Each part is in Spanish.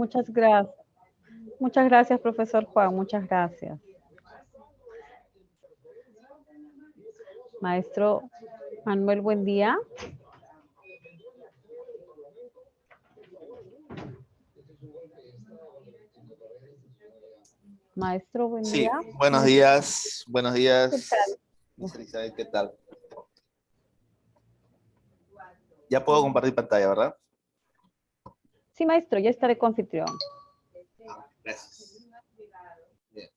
Muchas gracias. Muchas gracias, profesor Juan. Muchas gracias. Maestro Manuel, buen día. Maestro, buen Sí, día. buenos días, buenos ¿Qué días. tal? Miss Elizabeth, ¿qué tal? Ya puedo compartir pantalla, ¿verdad? Sí, maestro, ya estaré con anfitrión. Gracias. Bien.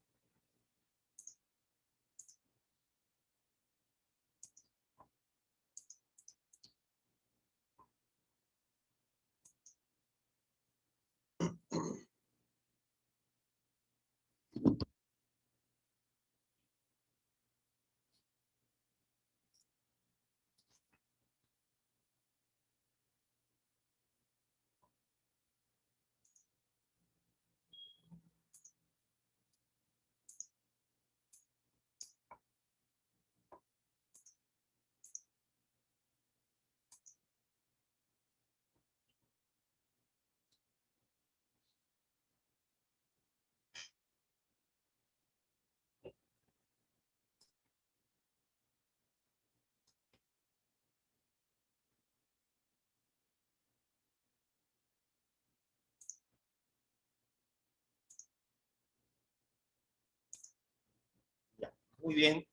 Ya. Muy bien.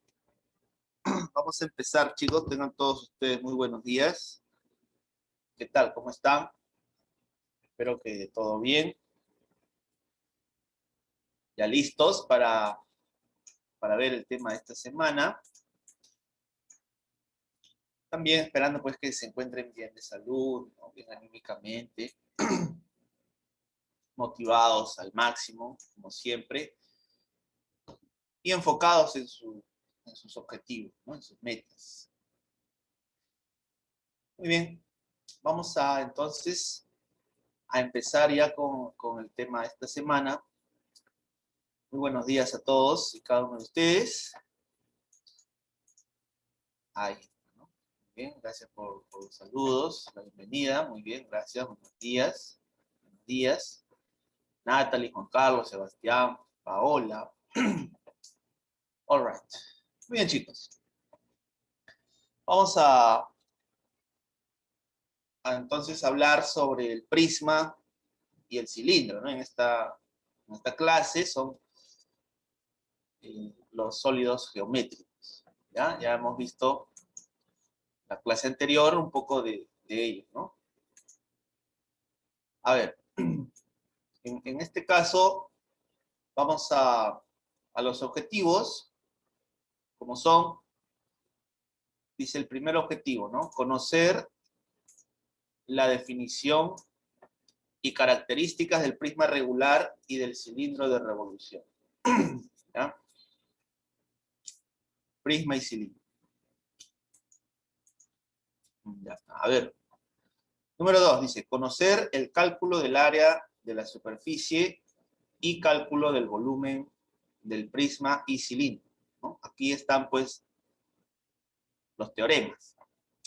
Vamos a empezar, chicos. Tengan todos ustedes muy buenos días. ¿Qué tal? ¿Cómo están? Espero que todo bien. Ya listos para ver el tema de esta semana. También esperando pues que se encuentren bien de salud, ¿no? Bien anímicamente, motivados al máximo, como siempre, y enfocados en sus objetivos, ¿no? En sus metas. Muy bien, vamos a entonces a empezar ya con el tema de esta semana. Muy buenos días a todos y cada uno de ustedes. Ahí, ¿no? Muy bien, gracias por los saludos, la bienvenida. Muy bien, gracias, buenos días. Buenos días. Natalie, Juan Carlos, Sebastián, Paola. All right. Muy bien, chicos. Vamos a entonces hablar sobre el prisma y el cilindro, ¿no? En esta clase son los sólidos geométricos. Ya hemos visto la clase anterior un poco de ellos, ¿no? A ver, en este caso vamos a los objetivos, como son, dice el primer objetivo, ¿no? Conocer la definición y características del prisma regular y del cilindro de revolución. ¿Ya? Prisma y cilindro. Ya está. A ver. Número 2 dice, conocer el cálculo del área de la superficie y cálculo del volumen del prisma y cilindro, ¿no? Aquí están, pues, los teoremas.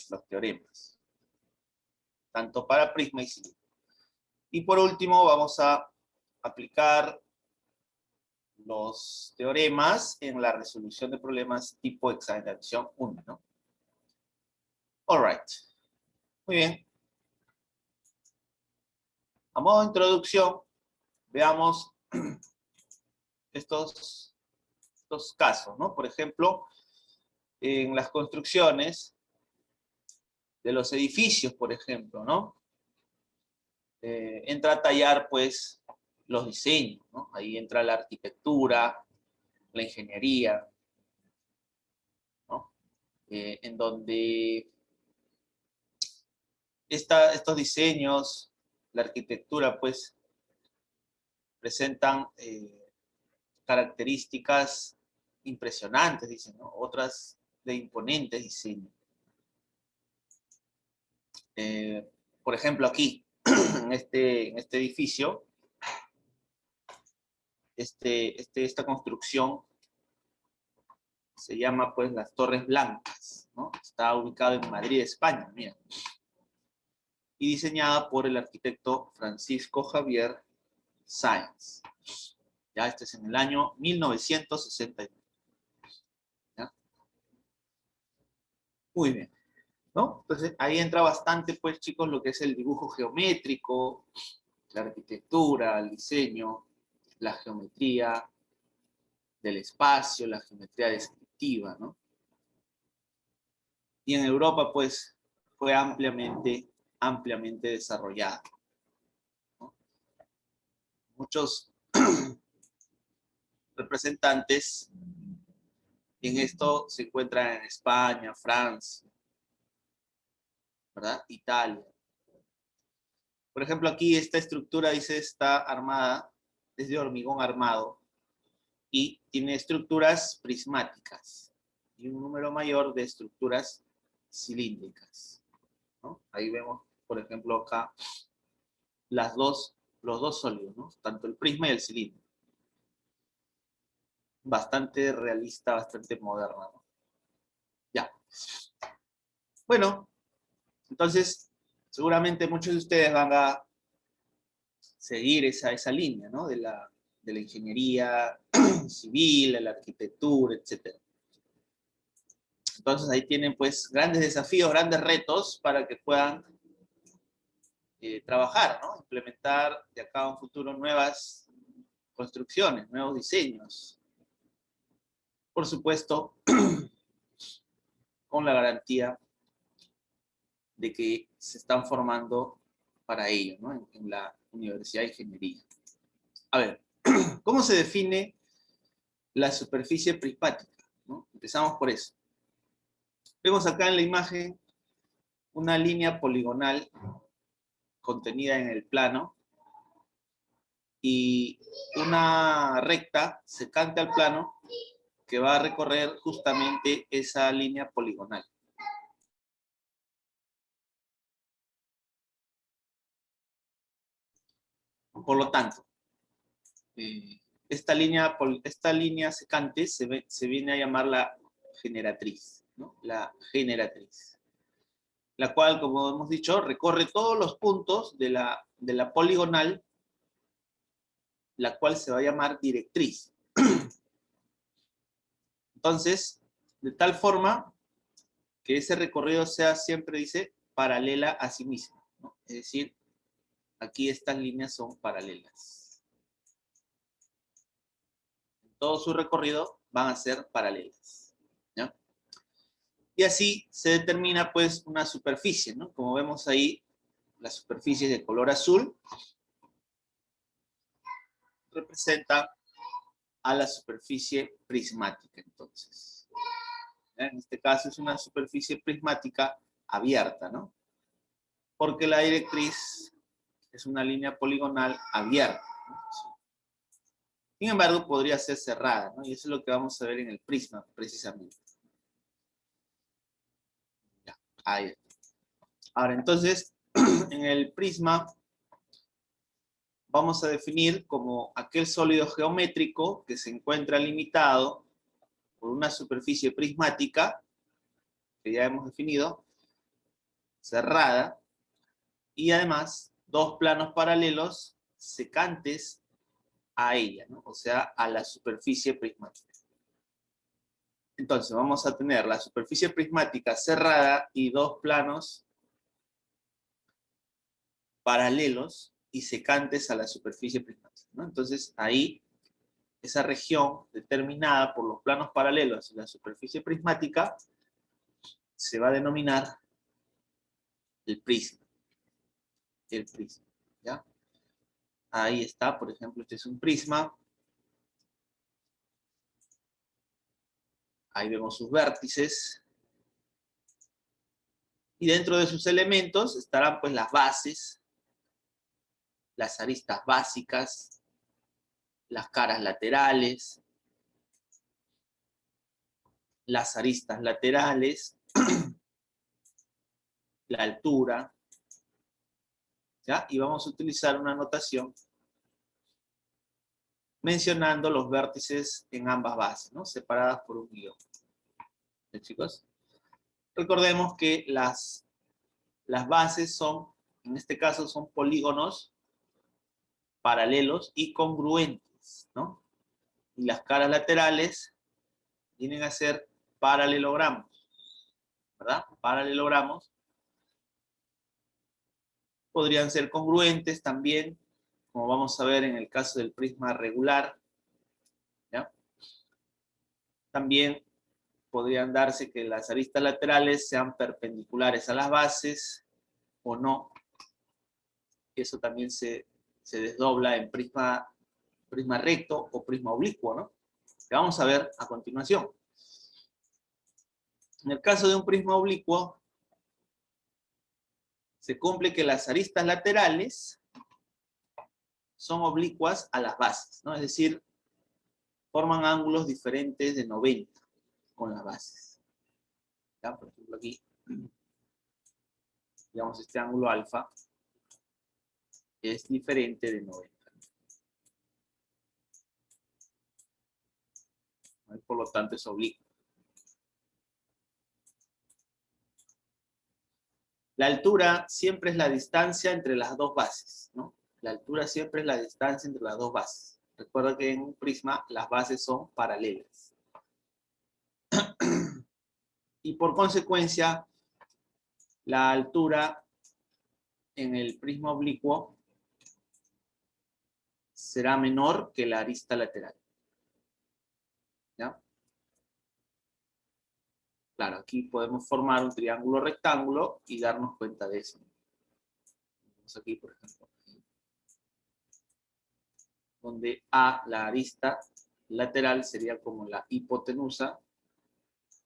Los teoremas. Tanto para prisma y cilindro. Y por último, vamos a aplicar los teoremas en la resolución de problemas tipo examen de admisión 1, ¿no? All right. Muy bien. A modo de introducción, veamos estos casos, ¿no? Por ejemplo, en las construcciones de los edificios, por ejemplo, ¿no? Entra a tallar, pues, los diseños, ¿no? Ahí entra la arquitectura, la ingeniería, ¿no? En donde estos diseños, la arquitectura, pues, presentan características impresionantes, dicen, ¿no? Otras de imponentes diseños. Por ejemplo, aquí, en este edificio, esta construcción se llama, pues, las Torres Blancas, ¿no? Está ubicado en Madrid, España, mira. Y diseñada por el arquitecto Francisco Javier Science. Ya, este es en el año 1969. ¿Ya? Muy bien. ¿No? Entonces, ahí entra bastante, pues, chicos, lo que es el dibujo geométrico, la arquitectura, el diseño, la geometría del espacio, la geometría descriptiva, ¿no? Y en Europa, pues, fue ampliamente desarrollada, ¿no? Muchos representantes en esto se encuentran en España, Francia, ¿verdad? Italia. Por ejemplo, aquí esta estructura, dice, está armada, es de hormigón armado y tiene estructuras prismáticas y un número mayor de estructuras cilíndricas, ¿no? Ahí vemos, por ejemplo, acá los dos sólidos, ¿no? Tanto el prisma y el cilindro. Bastante realista, bastante moderna, ¿no? Ya. Bueno, entonces, seguramente muchos de ustedes van a seguir esa línea, ¿no? De la ingeniería civil, de la arquitectura, etc. Entonces ahí tienen pues grandes desafíos, grandes retos para que puedan trabajar, ¿no? Implementar de acá a un futuro nuevas construcciones, nuevos diseños. Por supuesto, con la garantía de que se están formando para ello, ¿no? En la Universidad de Ingeniería. A ver, ¿cómo se define la superficie prismática? ¿No? Empezamos por eso. Vemos acá en la imagen una línea poligonal contenida en el plano y una recta secante al plano que va a recorrer justamente esa línea poligonal. Por lo tanto, esta línea secante se viene a llamar la generatriz, ¿no? La generatriz, la cual, como hemos dicho, recorre todos los puntos de la poligonal, la cual se va a llamar directriz. Entonces, de tal forma que ese recorrido sea siempre, dice, paralela a sí mismo, ¿no? Es decir, aquí estas líneas son paralelas. En todo su recorrido van a ser paralelas, ¿ya? Y así se determina, pues, una superficie, ¿no? Como vemos ahí, la superficie de color azul representa a la superficie prismática, entonces. ¿Ya? En este caso es una superficie prismática abierta, ¿no? Porque la directriz es una línea poligonal abierta, ¿no? Sin embargo, podría ser cerrada, ¿no? Y eso es lo que vamos a ver en el prisma, precisamente. Ya, ahí está. Ahora, entonces, en el prisma vamos a definir como aquel sólido geométrico que se encuentra limitado por una superficie prismática, que ya hemos definido, cerrada, y además dos planos paralelos secantes a ella, ¿no? O sea, a la superficie prismática. Entonces vamos a tener la superficie prismática cerrada y dos planos paralelos y secantes a la superficie prismática, ¿no? Entonces ahí, esa región determinada por los planos paralelos y la superficie prismática se va a denominar el prisma. El prisma, ¿ya? Ahí está, por ejemplo, este es un prisma. Ahí vemos sus vértices. Y dentro de sus elementos estarán pues las bases, las aristas básicas, las caras laterales, las aristas laterales, la altura, ¿ya? Y vamos a utilizar una notación mencionando los vértices en ambas bases, ¿no? Separadas por un guión. ¿Sí, chicos? Recordemos que las bases son, en este caso, son polígonos paralelos y congruentes, ¿no? Y las caras laterales vienen a ser paralelogramos, ¿verdad? Paralelogramos. Podrían ser congruentes también, como vamos a ver en el caso del prisma regular, ¿ya? También podrían darse que las aristas laterales sean perpendiculares a las bases o no. Eso también se desdobla en prisma recto o prisma oblicuo, ¿no? Que vamos a ver a continuación. En el caso de un prisma oblicuo, se cumple que las aristas laterales son oblicuas a las bases, ¿no? Es decir, forman ángulos diferentes de 90 con las bases. ¿Ya? Por ejemplo, aquí, digamos, este ángulo alfa es diferente de 90. ¿No? Por lo tanto, es oblicuo. La altura siempre es la distancia entre las dos bases, ¿no? La altura siempre es la distancia entre las dos bases. Recuerda que en un prisma las bases son paralelas. Y por consecuencia, la altura en el prisma oblicuo será menor que la arista lateral. ¿Ya? Claro, aquí podemos formar un triángulo rectángulo y darnos cuenta de eso. Vamos aquí, por ejemplo, donde A, la arista lateral, sería como la hipotenusa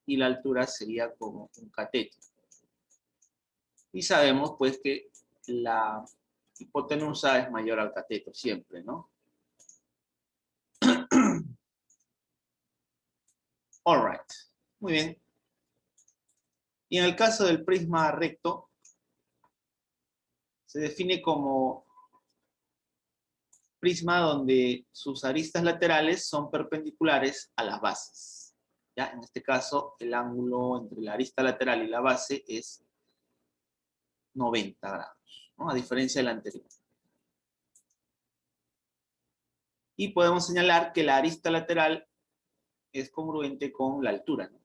y la altura sería como un cateto. Y sabemos, pues, que la hipotenusa es mayor al cateto siempre, ¿no? All right. Muy bien. Y en el caso del prisma recto, se define como prisma donde sus aristas laterales son perpendiculares a las bases. ¿Ya? En este caso, el ángulo entre la arista lateral y la base es 90 grados, ¿no? A diferencia del anterior. Y podemos señalar que la arista lateral es congruente con la altura, ¿no?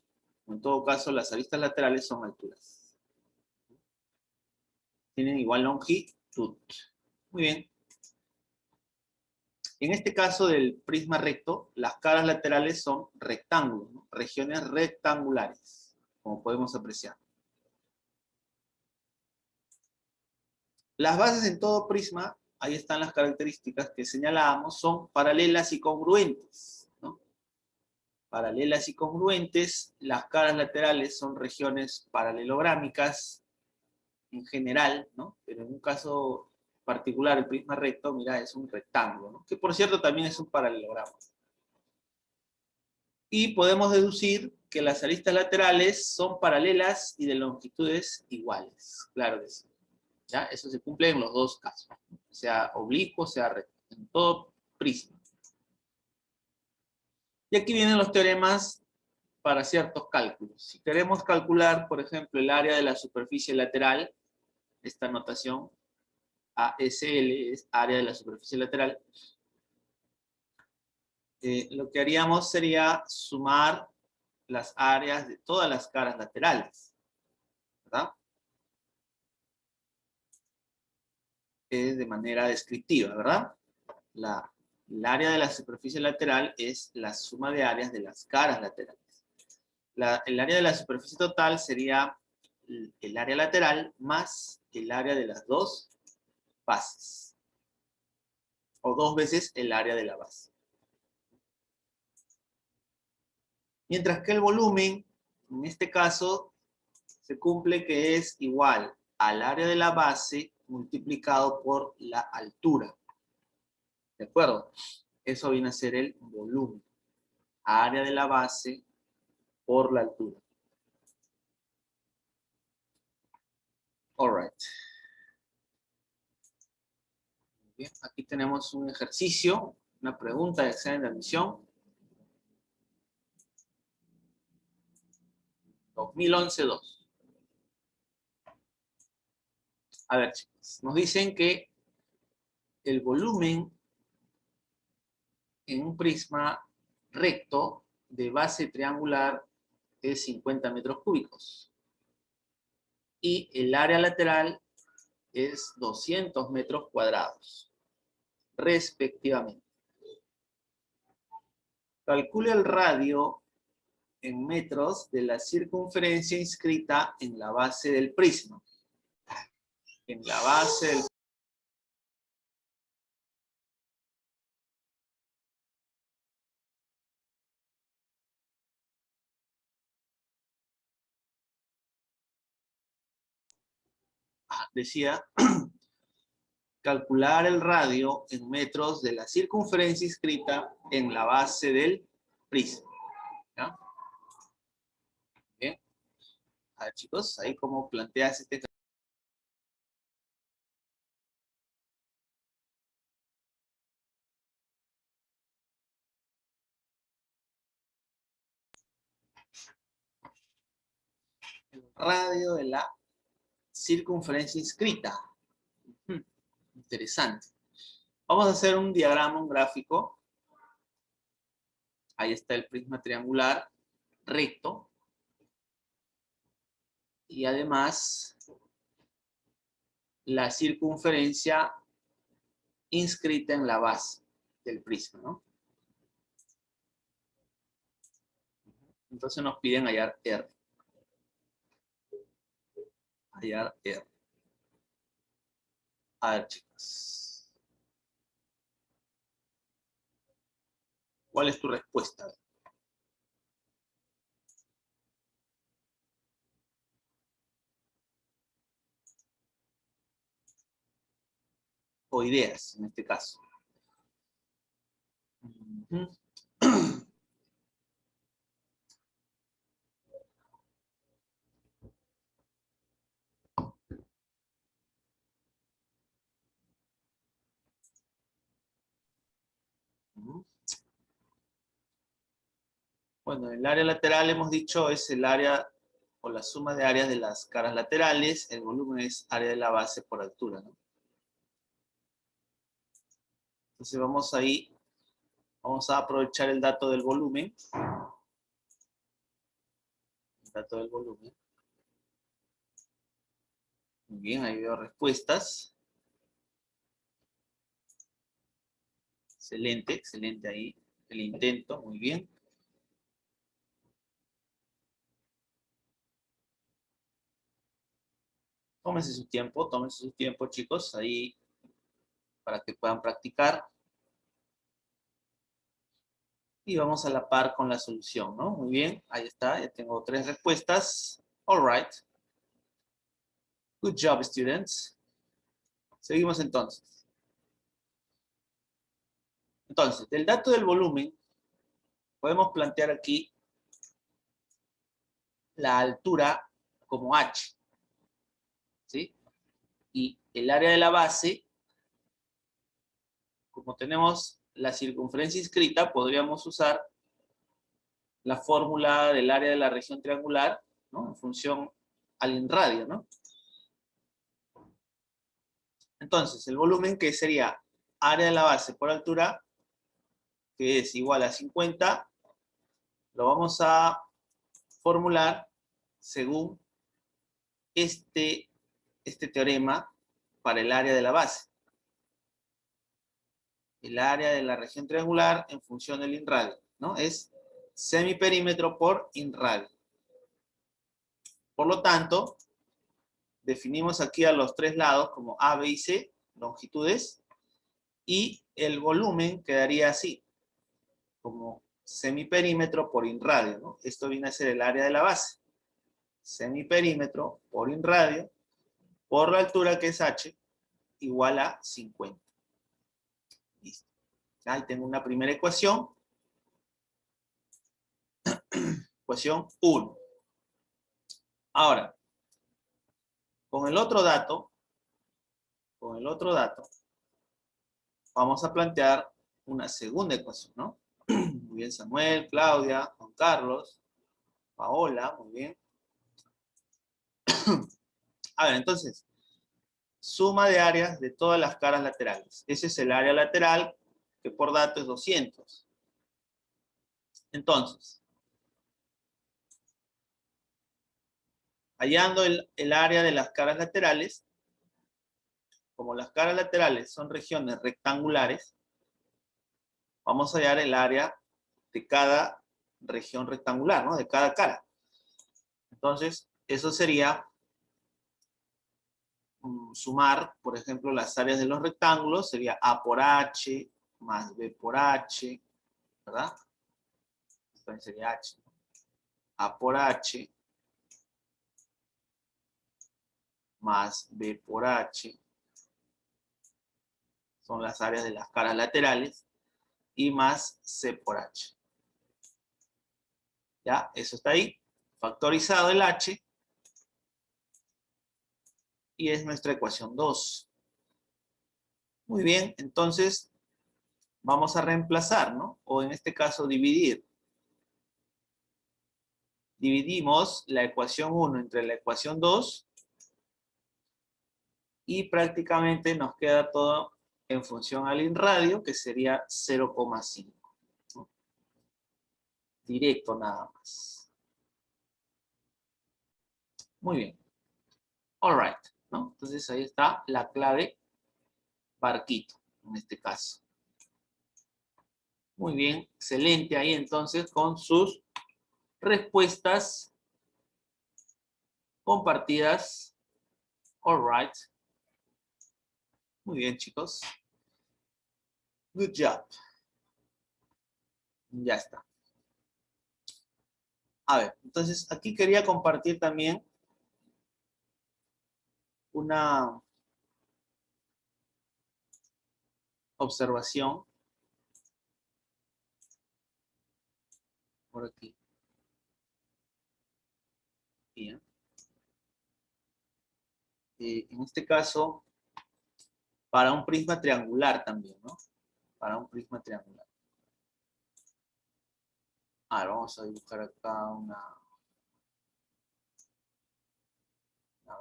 En todo caso, las aristas laterales son alturas. Tienen igual longitud. Muy bien. En este caso del prisma recto, las caras laterales son rectángulos, ¿no? Regiones rectangulares, como podemos apreciar. Las bases en todo prisma, ahí están las características que señalábamos, son paralelas y congruentes, ¿no? Paralelas y congruentes, las caras laterales son regiones paralelográmicas en general, ¿no? Pero en un caso particular, el prisma recto, mira, es un rectángulo, ¿no? Que por cierto también es un paralelogramo. Y podemos deducir que las aristas laterales son paralelas y de longitudes iguales. Claro que sí. ¿Ya? Eso se cumple en los dos casos, sea oblicuo, sea recto, en todo prisma. Y aquí vienen los teoremas para ciertos cálculos. Si queremos calcular, por ejemplo, el área de la superficie lateral, esta notación ASL es área de la superficie lateral, lo que haríamos sería sumar las áreas de todas las caras laterales, ¿verdad? De manera descriptiva, ¿verdad? El área de la superficie lateral es la suma de áreas de las caras laterales. El área de la superficie total sería el área lateral más el área de las dos bases. O 2 veces el área de la base. Mientras que el volumen, en este caso, se cumple que es igual al área de la base multiplicado por la altura. ¿De acuerdo? Eso viene a ser el volumen. Área de la base por la altura. All right. Bien, aquí tenemos un ejercicio, una pregunta de examen de admisión. 2011-2. A ver, chicos, nos dicen que el volumen en un prisma recto de base triangular es 50 metros cúbicos. Y el área lateral es 200 metros cuadrados, respectivamente. Calcule el radio en metros de la circunferencia inscrita en la base del prisma. En la base del decía, calcular el radio en metros de la circunferencia inscrita en la base del prisma. ¿Ya? Bien. A ver, chicos, ahí como planteas este el radio de la circunferencia inscrita. Interesante. Vamos a hacer un diagrama, un gráfico. Ahí está el prisma triangular recto. Y además, la circunferencia inscrita en la base del prisma, ¿no? Entonces nos piden hallar R. Hallar R. A ver, chicas. ¿Cuál es tu respuesta? O ideas, en este caso. Bueno, el área lateral hemos dicho es el área o la suma de áreas de las caras laterales. El volumen es área de la base por altura, ¿no? Entonces vamos a aprovechar el dato del volumen. El dato del volumen. Muy bien, ahí veo respuestas. Excelente, excelente ahí el intento, muy bien. Tómense su tiempo, chicos, ahí para que puedan practicar. Y vamos a la par con la solución, ¿no? Muy bien, ahí está, ya tengo 3 respuestas. All right. Good job, students. Seguimos entonces. Entonces, del dato del volumen, podemos plantear aquí la altura como h, ¿sí? Y el área de la base, como tenemos la circunferencia inscrita, podríamos usar la fórmula del área de la región triangular, ¿no? En función al inradio, ¿no? Entonces, el volumen, que sería área de la base por altura, que es igual a 50, lo vamos a formular según este teorema para el área de la base. El área de la región triangular en función del inradio, ¿no? Es semiperímetro por inradio. Por lo tanto, definimos aquí a los 3 lados como A, B y C, longitudes, y el volumen quedaría así, como semiperímetro por inradio, ¿no? Esto viene a ser el área de la base. Semiperímetro por inradio por la altura, que es h, igual a 50. Listo. Ahí tengo una primera ecuación. Ecuación 1. Ahora, con el otro dato, vamos a plantear una segunda ecuación, ¿no? Muy bien, Samuel, Claudia, Juan Carlos, Paola, muy bien. A ver, entonces, suma de áreas de todas las caras laterales. Ese es el área lateral que por dato es 200. Entonces, hallando el área de las caras laterales, como las caras laterales son regiones rectangulares, vamos a hallar el área de cada región rectangular, ¿no? De cada cara. Entonces, eso sería sumar, por ejemplo, las áreas de los rectángulos, sería A por H más B por H, ¿verdad? Entonces sería H. A por H más B por H son las áreas de las caras laterales y más C por H. ¿Ya? Eso está ahí. Factorizado el H y es nuestra ecuación 2. Muy bien, entonces vamos a reemplazar, ¿no? O en este caso dividir. Dividimos la ecuación 1 entre la ecuación 2 y prácticamente nos queda todo en función al inradio, que sería 0,5. ¿No? Directo nada más. Muy bien. All right, ¿no? Entonces ahí está la clave barquito, en este caso. Muy bien, excelente ahí entonces con sus respuestas compartidas. All right. Muy bien, chicos. Good job. Ya está. A ver, entonces aquí quería compartir también una observación por aquí. Bien. En este caso, para un prisma triangular también, ¿no? Para un prisma triangular. A ver, vamos a dibujar acá una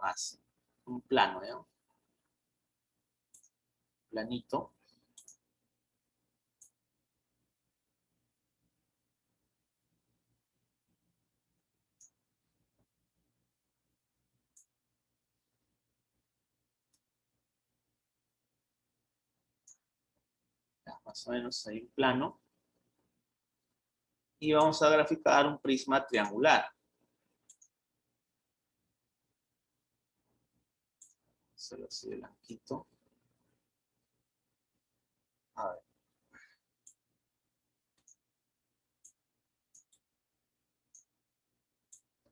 base, un plano, ¿no? Planito. Ya, más o menos ahí un plano. Y vamos a graficar un prisma triangular. Solo así de blanquito. A ver.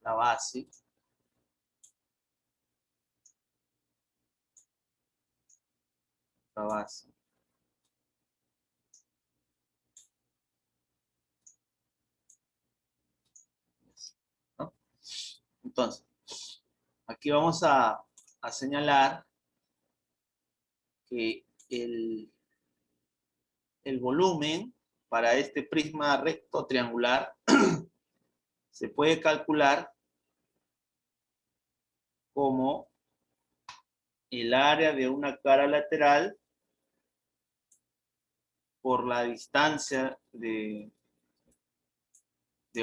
La base. La base. ¿No? Entonces, aquí vamos a señalar que el volumen para este prisma recto triangular se puede calcular como el área de una cara lateral por la distancia de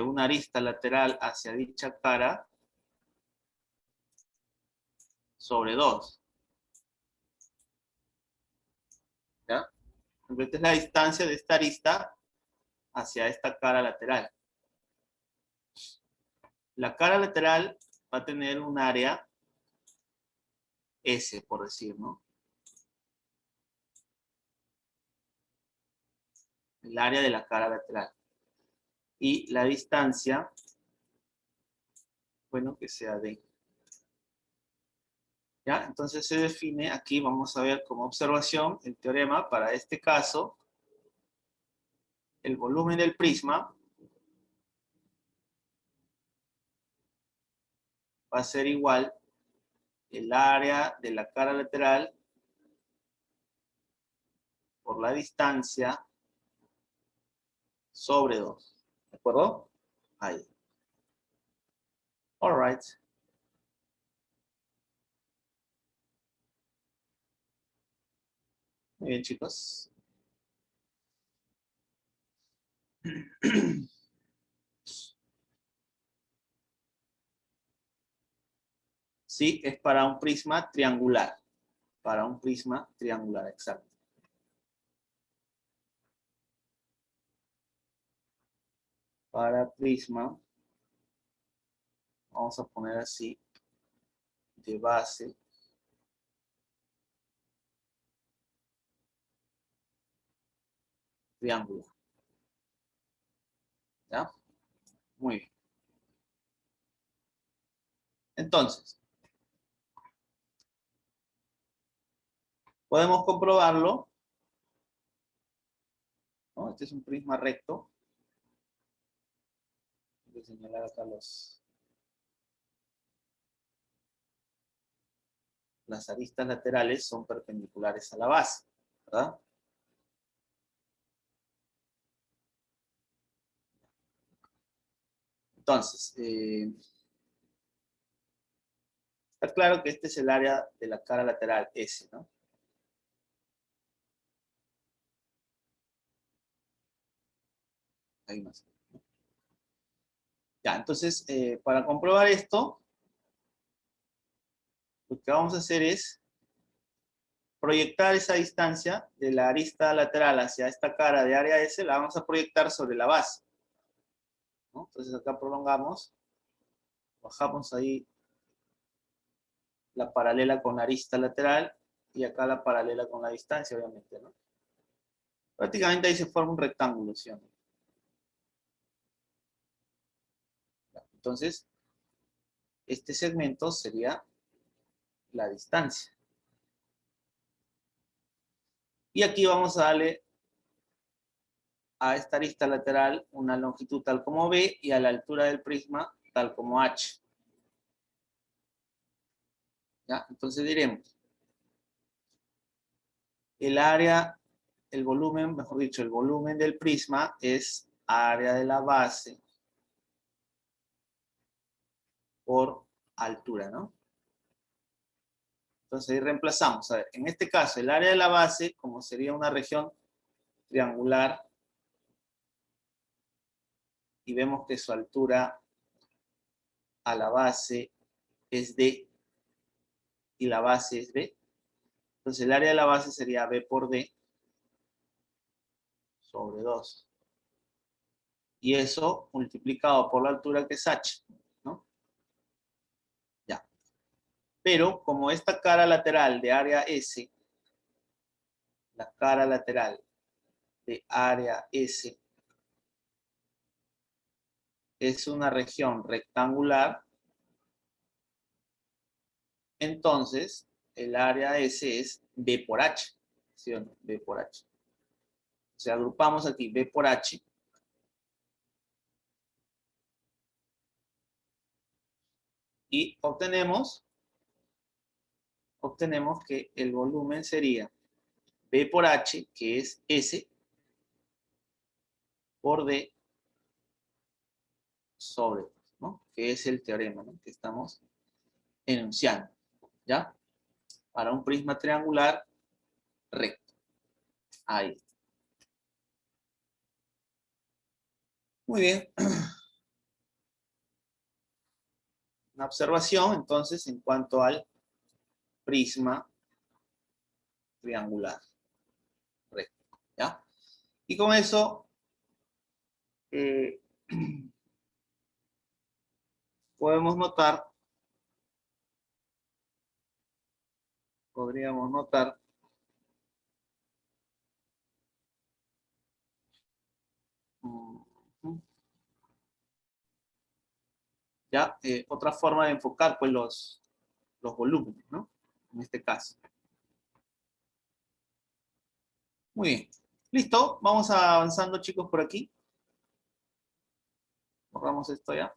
una arista lateral hacia dicha cara sobre 2. ¿Ya? Esta es la distancia de esta arista hacia esta cara lateral. La cara lateral va a tener un área S, por decir, ¿no? El área de la cara lateral. Y la distancia, bueno, que sea D. ¿Ya? Entonces se define, aquí vamos a ver como observación el teorema para este caso, el volumen del prisma va a ser igual el área de la cara lateral por la distancia sobre 2. ¿De acuerdo? Ahí. All right. Muy bien, chicos. Sí, es para un prisma triangular. Para un prisma triangular, exacto. Para prisma, vamos a poner así, de base. Triángulo. ¿Ya? Muy bien. Entonces, podemos comprobarlo, ¿no? Este es un prisma recto. Voy a señalar acá las aristas laterales son perpendiculares a la base, ¿verdad? Entonces, está claro que este es el área de la cara lateral S, ¿no? Ahí más. Ya, entonces, para comprobar esto, lo que vamos a hacer es proyectar esa distancia de la arista lateral hacia esta cara de área S, la vamos a proyectar sobre la base, ¿no? Entonces acá prolongamos, bajamos ahí la paralela con la arista lateral y acá la paralela con la distancia, obviamente, ¿no? Prácticamente ahí se forma un rectángulo, ¿sí o no? Entonces, este segmento sería la distancia. Y aquí vamos a darle a esta arista lateral una longitud tal como B y a la altura del prisma tal como H. ¿Ya? Entonces diremos, el área, el volumen, mejor dicho, el volumen del prisma es área de la base por altura, ¿no? Entonces ahí reemplazamos. A ver, en este caso, el área de la base, como sería una región triangular, y vemos que su altura a la base es D y la base es B. Entonces el área de la base sería B por D sobre 2. Y eso multiplicado por la altura que es H, ¿no? Ya. Pero como esta cara lateral de área S, la cara lateral de área S es una región rectangular, entonces el área S es B por H, ¿sí o no? B por H. O sea, agrupamos aquí B por H y obtenemos que el volumen sería B por H, que es S, por D sobre, ¿no? Que es el teorema, ¿no? Que estamos enunciando, ¿ya? Para un prisma triangular recto. Ahí. Muy bien. Una observación, entonces, en cuanto al prisma triangular recto, ¿ya? Y con eso eh, podemos notar, podríamos notar ya otra forma de enfocar pues los volúmenes, ¿no? En este caso. Muy bien. Listo, vamos avanzando chicos por aquí. Borramos esto ya.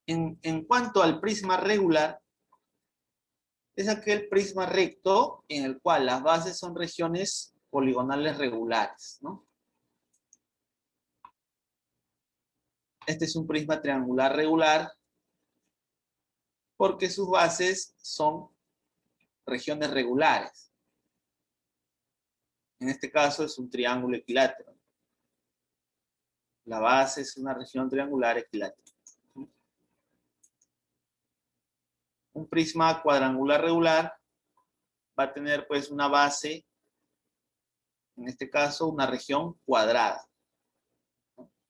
En cuanto al prisma regular, es aquel prisma recto en el cual las bases son regiones poligonales regulares, ¿no? Este es un prisma triangular regular porque sus bases son regiones regulares. En este caso es un triángulo equilátero. La base es una región triangular equilátera. Un prisma cuadrangular regular va a tener pues una base, en este caso una región cuadrada.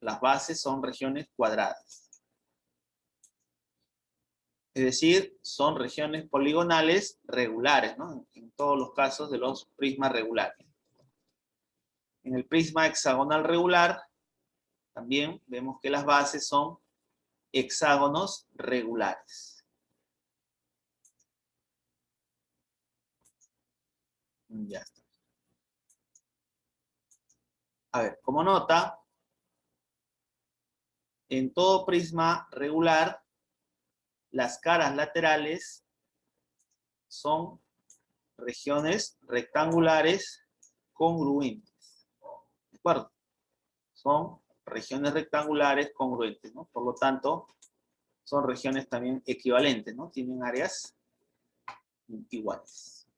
Las bases son regiones cuadradas. Es decir, son regiones poligonales regulares, ¿no? En todos los casos de los prismas regulares. En el prisma hexagonal regular, también vemos que las bases son hexágonos regulares. Ya está. A ver, como nota, en todo prisma regular, las caras laterales son regiones rectangulares congruentes. ¿De acuerdo? Son regiones rectangulares congruentes, ¿no? Por lo tanto, son regiones también equivalentes, ¿no? Tienen áreas iguales.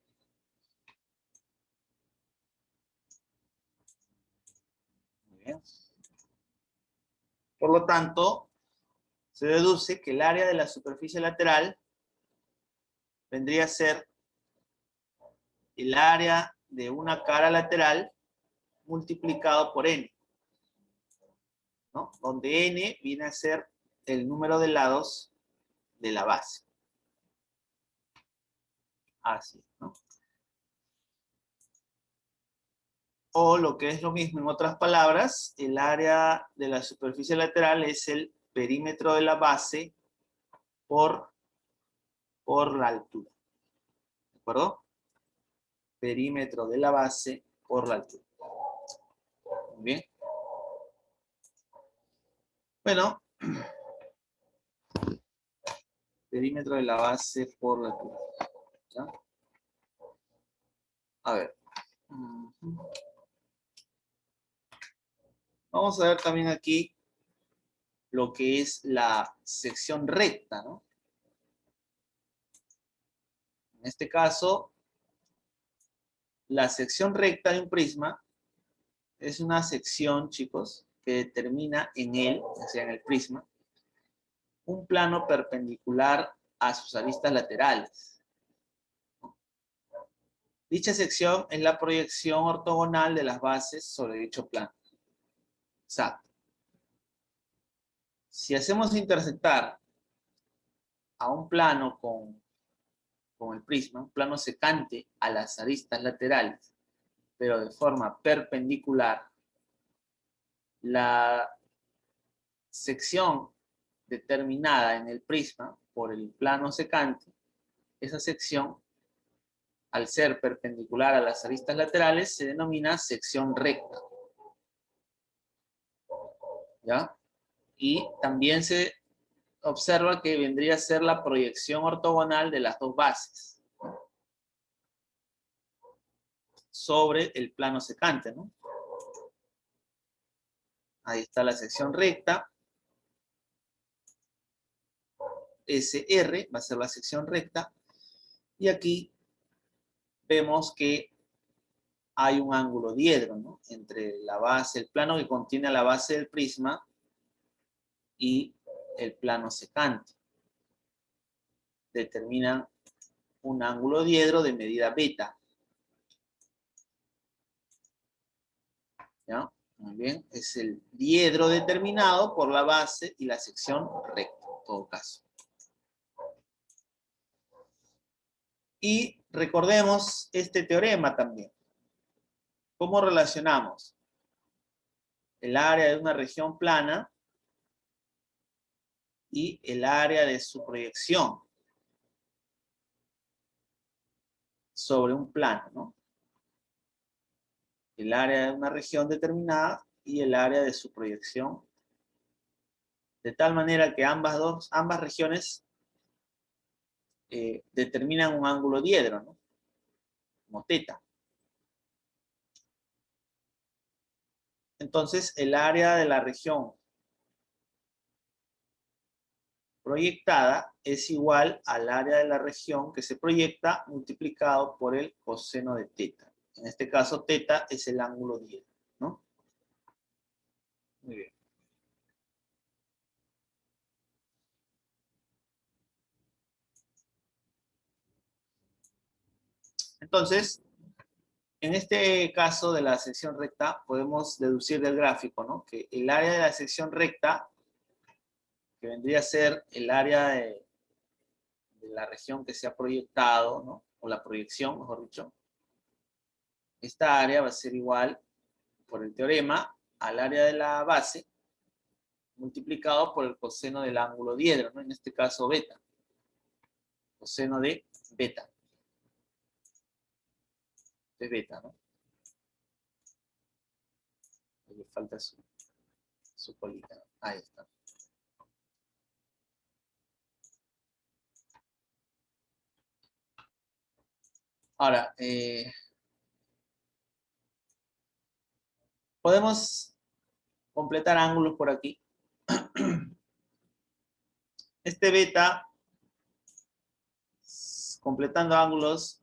Muy bien. Por lo tanto, se deduce que el área de la superficie lateral vendría a ser el área de una cara lateral multiplicado por n, ¿no? Donde n viene a ser el número de lados de la base. Así, ¿no? O lo que es lo mismo, en otras palabras, el área de la superficie lateral es el perímetro de la base por la altura. ¿De acuerdo? Perímetro de la base por la altura. Muy bien. Bueno, perímetro de la base por la altura. ¿Ya? A ver. Vamos a ver también aquí lo que es la sección recta, ¿no? En este caso, la sección recta de un prisma es una sección, chicos, que determina en él, o sea, en el prisma, un plano perpendicular a sus aristas laterales. Dicha sección es la proyección ortogonal de las bases sobre dicho plano. Exacto. Si hacemos intersectar a un plano con el prisma, un plano secante a las aristas laterales, pero de forma perpendicular, la sección determinada en el prisma por el plano secante, esa sección, al ser perpendicular a las aristas laterales, se denomina sección recta. ¿Ya? Y también se observa que vendría a ser la proyección ortogonal de las dos bases sobre el plano secante, ¿no? Ahí está la sección recta. SR va a ser la sección recta. Y aquí vemos que hay un ángulo diedro, ¿no? Entre la base, el plano que contiene la base del prisma y el plano secante. Determinan un ángulo diedro de medida beta. ¿Ya? Muy bien. Es el diedro determinado por la base y la sección recta, en todo caso. Y recordemos este teorema también. ¿Cómo relacionamos el área de una región plana y el área de su proyección sobre un plano, ¿no? El área de una región determinada y el área de su proyección, de tal manera que ambas regiones determinan un ángulo diedro, ¿no? Como teta. Entonces, el área de la región proyectada es igual al área de la región que se proyecta multiplicado por el coseno de teta. En este caso, teta es el ángulo diédrico, ¿no? Muy bien. Entonces, en este caso de la sección recta, podemos deducir del gráfico, ¿no? Que el área de la sección recta, que vendría a ser el área de la región que se ha proyectado, ¿no? O la proyección, mejor dicho, esta área va a ser igual, por el teorema, al área de la base multiplicado por el coseno del ángulo diedro, ¿no? En este caso, beta. Coseno de beta. De beta, ¿no? Le falta su colita. Ahí está. Ahora, podemos completar ángulos por aquí. Este beta, completando ángulos,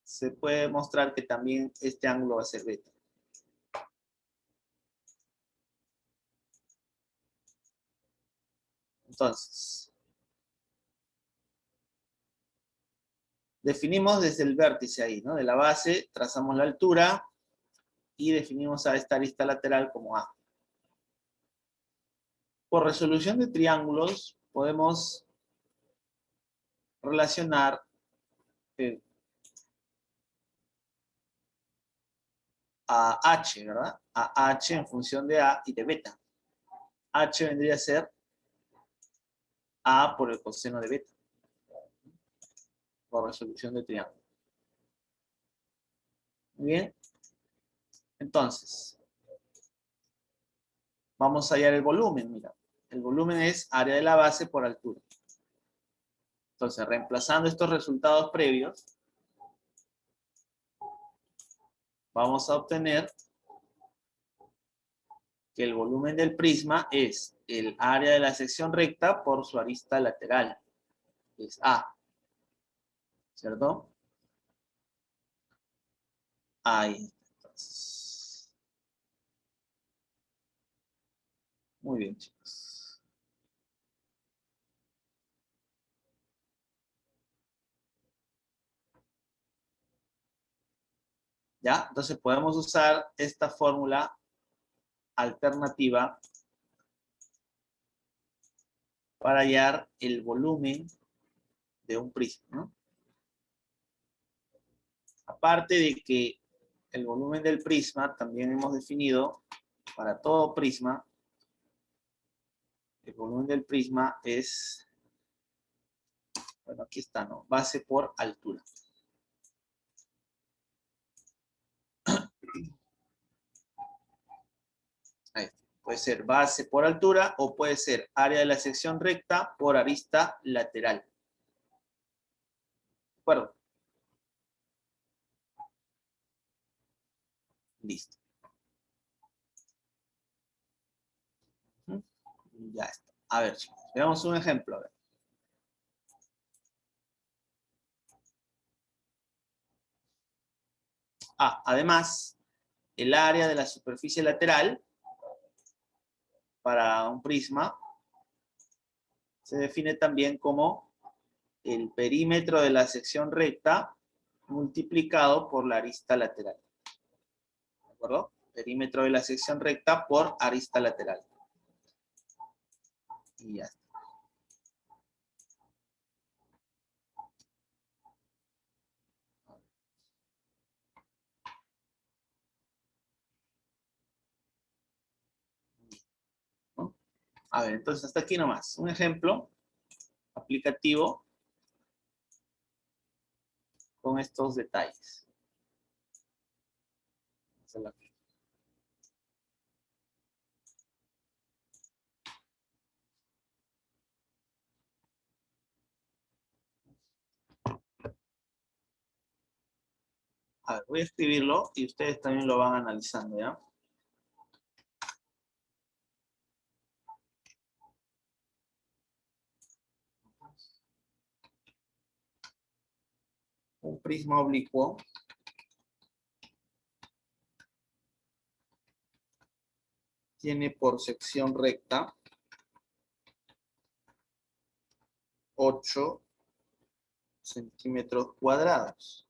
se puede mostrar que también este ángulo va a ser beta. Entonces, definimos desde el vértice ahí, ¿no? De la base, trazamos la altura y definimos a esta arista lateral como A. Por resolución de triángulos, podemos relacionar a H, ¿verdad? A H en función de A y de beta. H vendría a ser A por el coseno de beta. Por resolución de triángulo. Muy bien. Entonces, vamos a hallar el volumen, mira. El volumen es área de la base por altura. Entonces, reemplazando estos resultados previos, vamos a obtener que el volumen del prisma es el área de la sección recta por su arista lateral. Es A. ¿Cierto? Ahí. Entonces. Muy bien, chicos. ¿Ya? Entonces podemos usar esta fórmula alternativa para hallar el volumen de un prisma, ¿no? Aparte de que el volumen del prisma también hemos definido para todo prisma, el volumen del prisma es, bueno, aquí está, ¿no? Base por altura. Ahí está. Puede ser base por altura o puede ser área de la sección recta por arista lateral. ¿De acuerdo? Listo. Ya está. A ver, chicos, veamos un ejemplo. A ver. Además, el área de la superficie lateral para un prisma se define también como el perímetro de la sección recta multiplicado por la arista lateral. ¿De acuerdo? Perímetro de la sección recta por arista lateral. Y ya está. ¿No? A ver, entonces hasta aquí nomás. Un ejemplo aplicativo con estos detalles. A ver, voy a escribirlo y ustedes también lo van analizando, ¿ya? un prisma oblicuo tiene por sección recta 8 centímetros cuadrados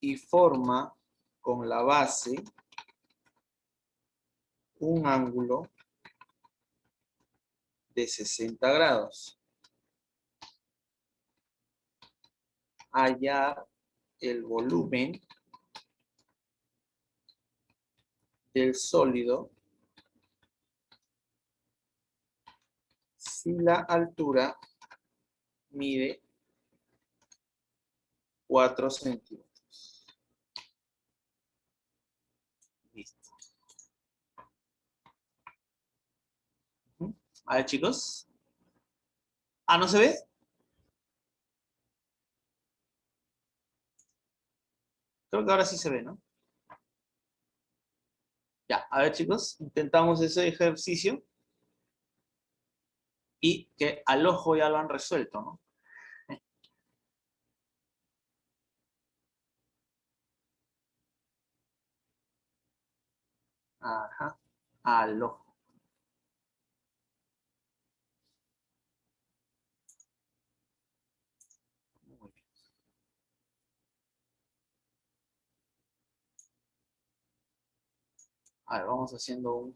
y forma con la base un ángulo de 60 grados. Hallar el volumen del sólido si la altura mide 4 centímetros. Listo. A ver, chicos. Ah, ¿no se ve? Creo que ahora sí se ve, ¿no? Ya, a ver, chicos, intentamos ese ejercicio y que al ojo ya lo han resuelto, ¿no? Ajá, al ojo. Muy bien. A ver, vamos haciendo un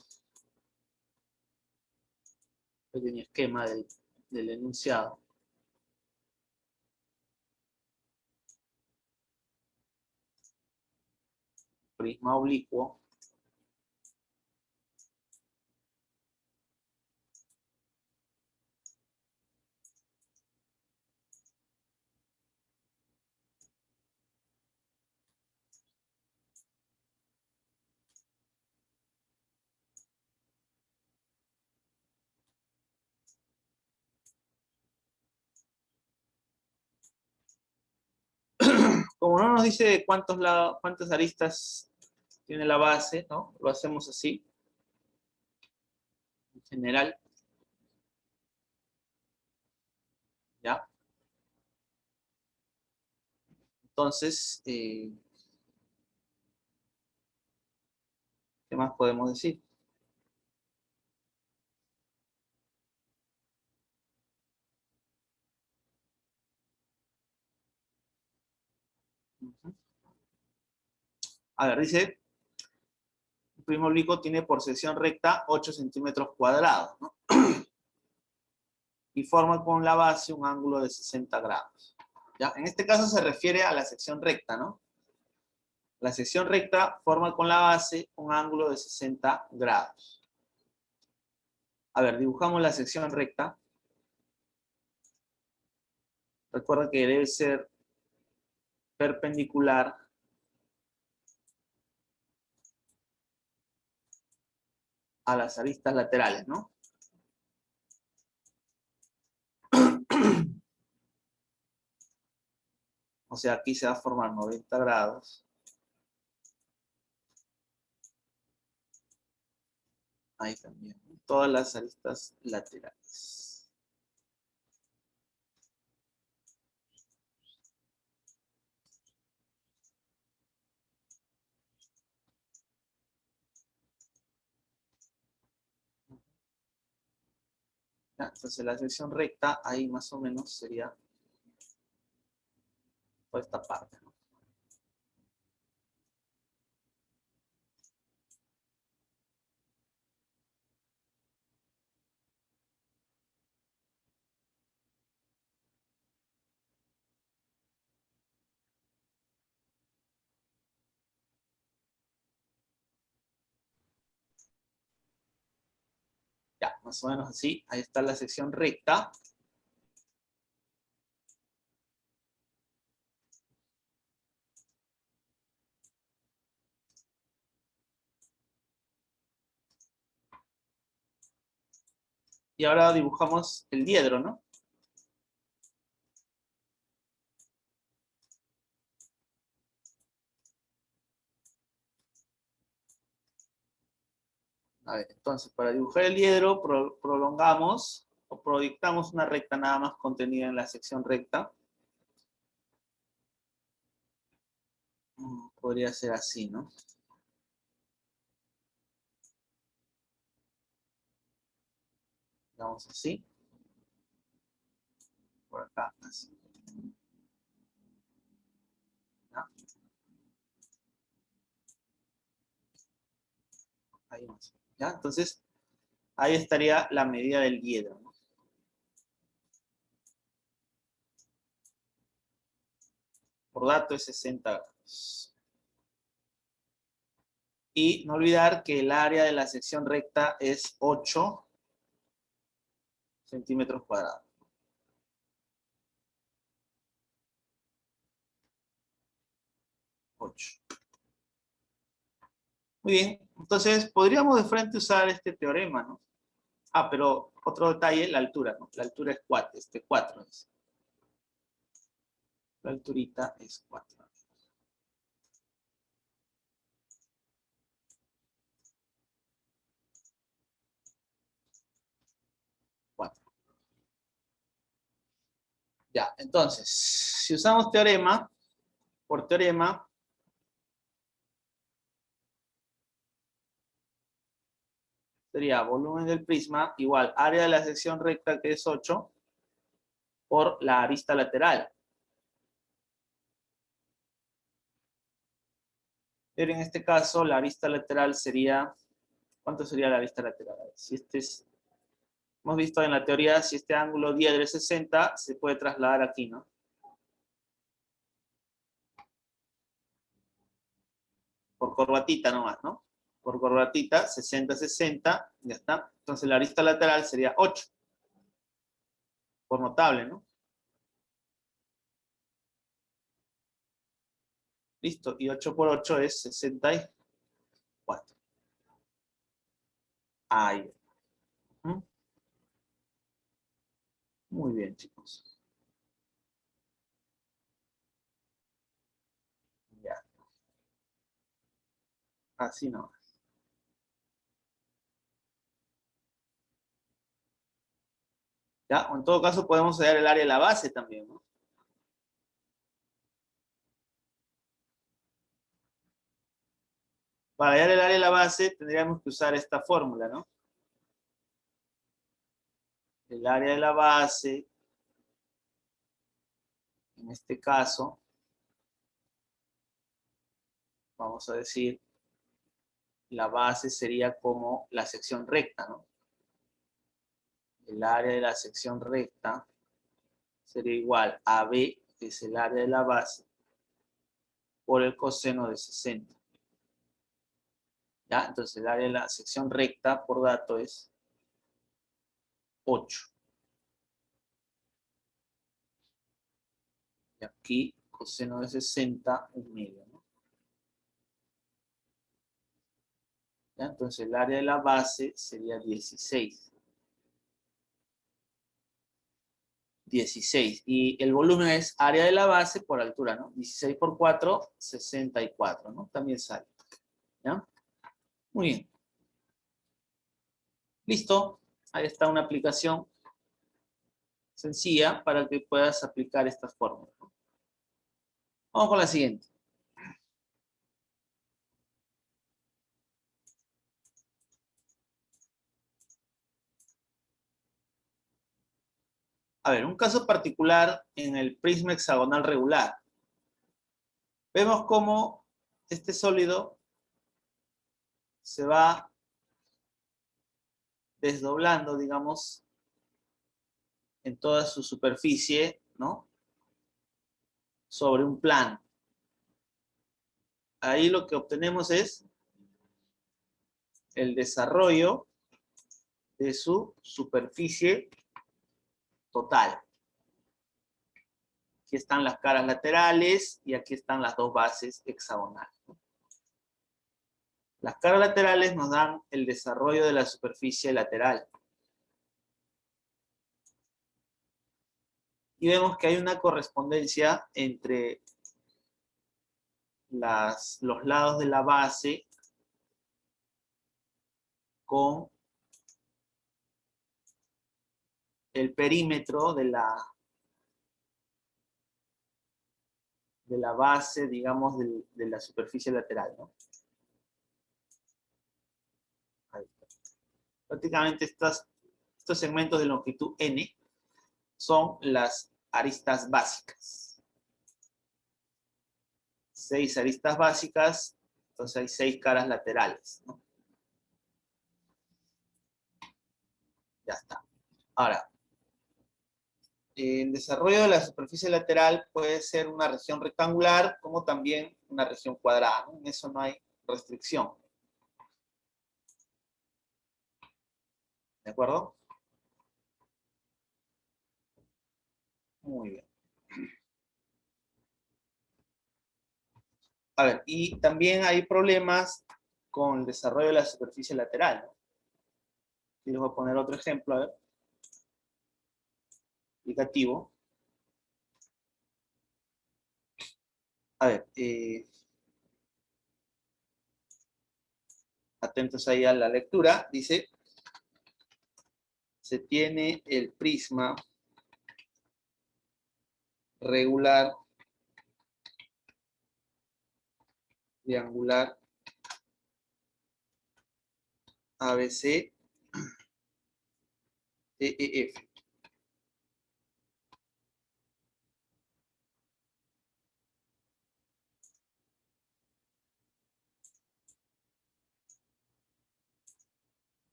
pequeño esquema del enunciado. Prisma oblicuo como no nos dice cuántas aristas tiene la base, ¿no? Lo hacemos así, en general, ¿ya? Entonces, ¿qué más podemos decir? A ver, dice, el prisma oblicuo tiene por sección recta 8 centímetros cuadrados, ¿no? Y forma con la base un ángulo de 60 grados. ¿Ya? En este caso se refiere a la sección recta, ¿no? La sección recta forma con la base un ángulo de 60 grados. A ver, dibujamos la sección recta. Recuerda que debe ser perpendicular a las aristas laterales, ¿no? O sea, aquí se va a formar 90 grados. Ahí también. Todas las aristas laterales. ¿Ya? Entonces la sección recta ahí más o menos sería por esta parte, ¿no? Ya, más o menos así. Ahí está la sección recta. Y ahora dibujamos el diedro, ¿no? A ver, entonces, para dibujar el diedro, prolongamos o proyectamos una recta nada más contenida en la sección recta. Podría ser así, ¿no? Vamos así. Por acá, así. ¿Ya? Ahí más. ¿Ya? Entonces, ahí estaría la medida del diedro, ¿no? Por dato es 60 grados. Y no olvidar que el área de la sección recta es 8 centímetros cuadrados. 8. Muy bien, entonces podríamos de frente usar este teorema, ¿no? Ah, pero otro detalle, la altura, ¿no? La altura es 4, 4 es. La alturita es 4. 4. Ya, entonces, si usamos teorema, por teorema, sería volumen del prisma igual área de la sección recta, que es 8, por la arista lateral. Pero en este caso, la arista lateral sería, ¿cuánto sería la arista lateral? Si este es, hemos visto en la teoría, si este ángulo diedro es 60, se puede trasladar aquí, ¿no? Por corbatita nomás, ¿no? Por corbatita, 60, 60, ya está. Entonces la arista lateral sería 8, por notable, ¿no? Listo, y 8 por 8 es 64. Ahí. Muy bien, chicos. Ya, así no. Ya, o en todo caso podemos hallar el área de la base también, ¿no? Para hallar el área de la base tendríamos que usar esta fórmula, ¿no? El área de la base, en este caso, vamos a decir, la base sería como la sección recta, ¿no? El área de la sección recta sería igual a B, que es el área de la base, por el coseno de 60. ¿Ya? Entonces el área de la sección recta por dato es 8. Y aquí coseno de 60, un medio, ¿no? ¿Ya? Entonces el área de la base sería 16. 16. Y el volumen es área de la base por altura, ¿no? 16 por 4, 64, ¿no? También sale. ¿Ya? Muy bien. Listo. Ahí está una aplicación sencilla para que puedas aplicar estas fórmulas, ¿no? Vamos con la siguiente. A ver, un caso particular en el prisma hexagonal regular. Vemos cómo este sólido se va desdoblando, digamos, en toda su superficie, ¿no? Sobre un plano. Ahí lo que obtenemos es el desarrollo de su superficie total. Aquí están las caras laterales y aquí están las dos bases hexagonales. Las caras laterales nos dan el desarrollo de la superficie lateral. Y vemos que hay una correspondencia entre los lados de la base con el perímetro de la base, digamos, de la superficie lateral, ¿no? Ahí está. Prácticamente estos segmentos de longitud n son las aristas básicas. 6 aristas básicas, entonces hay 6 caras laterales, ¿no? Ya está. Ahora, el desarrollo de la superficie lateral puede ser una región rectangular como también una región cuadrada, ¿no? En eso no hay restricción. ¿De acuerdo? Muy bien. A ver, y también hay problemas con el desarrollo de la superficie lateral, ¿no? Y les voy a poner otro ejemplo, a ver. Aplicativo. A ver, atentos ahí a la lectura. Dice, se tiene el prisma regular, triangular, ABC, DEF.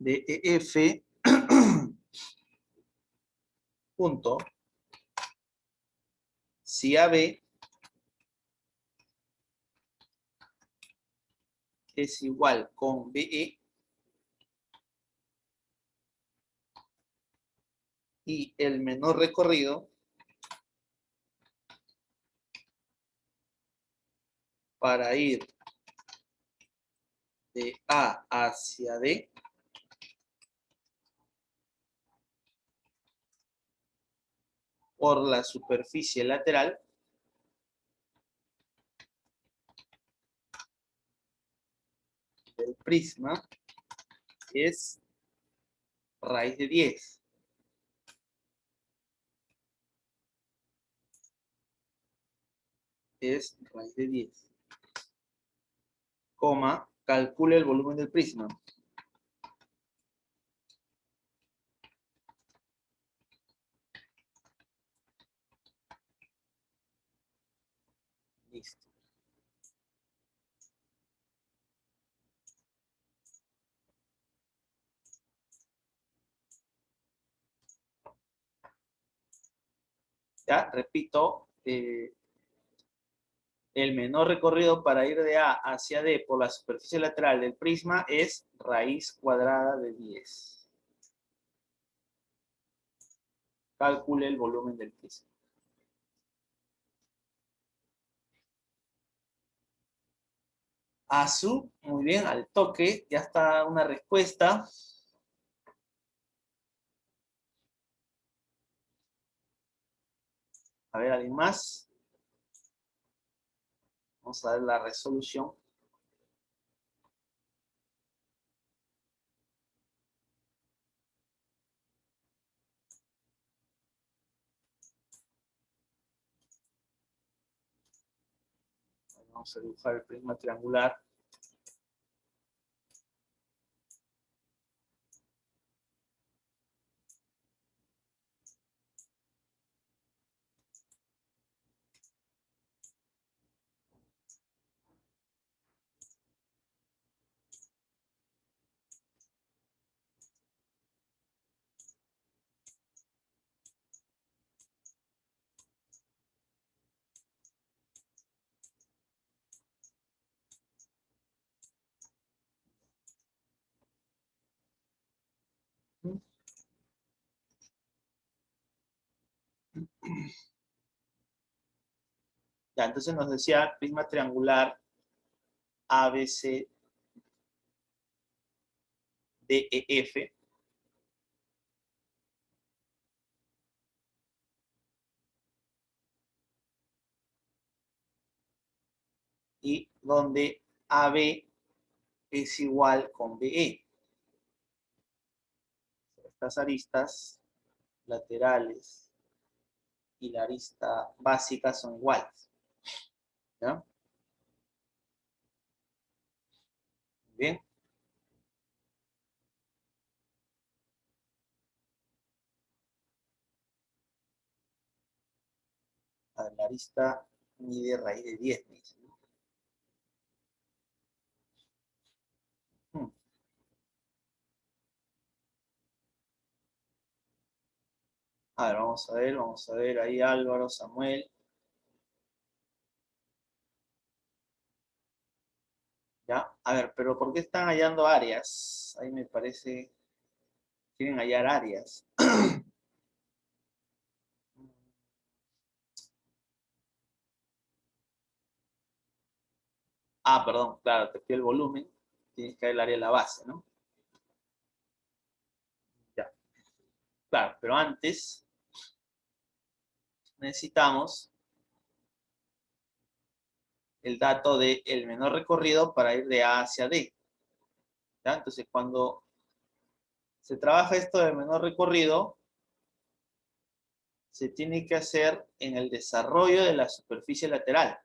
DEF punto, si AB es igual con BE y el menor recorrido para ir de A hacia D por la superficie lateral del prisma es raíz de 10. Es raíz de 10. Coma, calcule el volumen del prisma. Listo. Ya, repito, el menor recorrido para ir de A hacia D por la superficie lateral del prisma es raíz cuadrada de 10. Calcule el volumen del prisma. Azul, muy bien, al toque, ya está una respuesta. A ver, ¿alguien más? Vamos a ver la resolución. Vamos a dibujar el prisma triangular. Ya, entonces nos decía prisma triangular ABC DEF. Y donde AB es igual con BE. Estas aristas laterales y la arista básica son iguales. ¿Ya? Bien. A ver, la arista mide raíz de 10, me dice, ¿no? A ver, vamos a ver ahí Álvaro, Samuel. ¿Ya? A ver, pero ¿por qué están hallando áreas? Ahí me parece, quieren hallar áreas. Ah, perdón, claro, te pide el volumen, tienes que ver el área de la base, ¿no? Ya, claro, pero antes necesitamos el dato del menor recorrido para ir de A hacia D. ¿Ya? Entonces, cuando se trabaja esto del menor recorrido, se tiene que hacer en el desarrollo de la superficie lateral.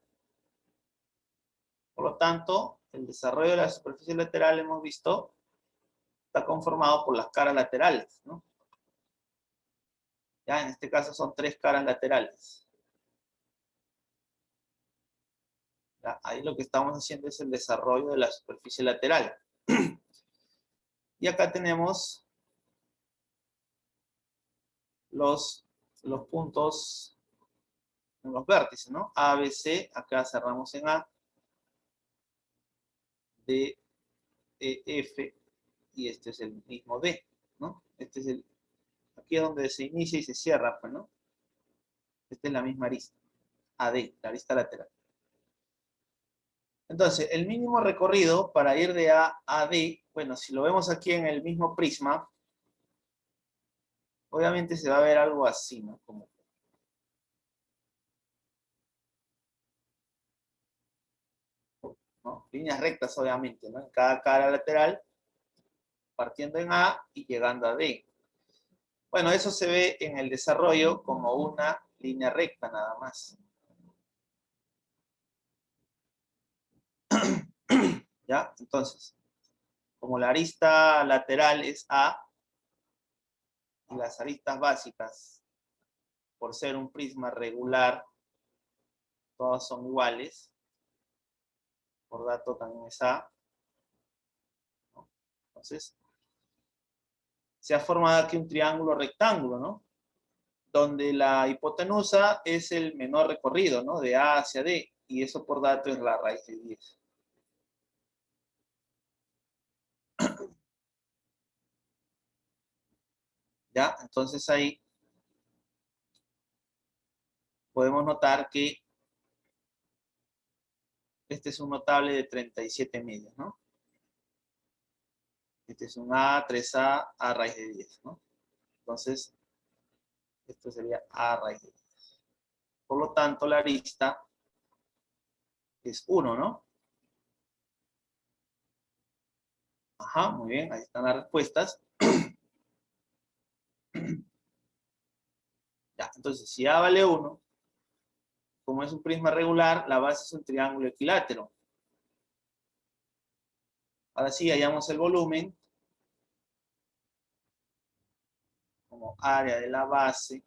Por lo tanto, el desarrollo de la superficie lateral, hemos visto, está conformado por las caras laterales, ¿no? Ya, en este caso son 3 caras laterales. ¿Ya? Ahí lo que estamos haciendo es el desarrollo de la superficie lateral. Y acá tenemos los puntos en los vértices, ¿no? A, B, C, acá cerramos en A, D, E, F, y este es el mismo D, ¿no? Este es el, aquí es donde se inicia y se cierra, pues, ¿no? Esta es la misma arista, AD, la arista lateral. Entonces, el mínimo recorrido para ir de A a D, bueno, si lo vemos aquí en el mismo prisma, obviamente se va a ver algo así, ¿no? Como, ¿no? Líneas rectas, obviamente, ¿no? En cada cara lateral, partiendo en A y llegando a D. Bueno, eso se ve en el desarrollo como una línea recta nada más. ¿Ya? Entonces, como la arista lateral es A, y las aristas básicas, por ser un prisma regular, todas son iguales, por dato también es A, ¿no? Entonces, se ha formado aquí un triángulo rectángulo, ¿no? Donde la hipotenusa es el menor recorrido, ¿no? De A hacia D, y eso por dato es la raíz de 10. ¿Ya? Entonces ahí podemos notar que este es un notable de 37 medios, ¿no? Este es un A, 3A, A raíz de 10, ¿no? Entonces, esto sería A raíz de 10. Por lo tanto, la arista es 1, ¿no? Ajá, muy bien, ahí están las respuestas. Ya, entonces, si A vale 1, como es un prisma regular, la base es un triángulo equilátero. Ahora sí, hallamos el volumen como área de la base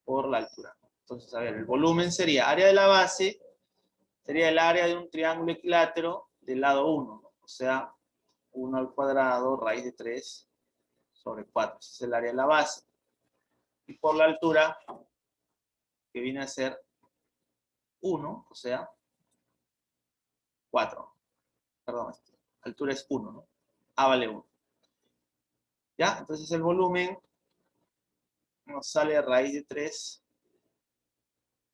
por la altura. Entonces, a ver, el volumen sería área de la base, sería el área de un triángulo equilátero del lado 1, ¿no? O sea, 1 al cuadrado, raíz de 3 sobre 4. Ese es el área de la base. Y por la altura, que viene a ser 1, o sea, 4. Perdón, altura es 1, ¿no? A vale 1. ¿Ya? Entonces el volumen nos sale a raíz de 3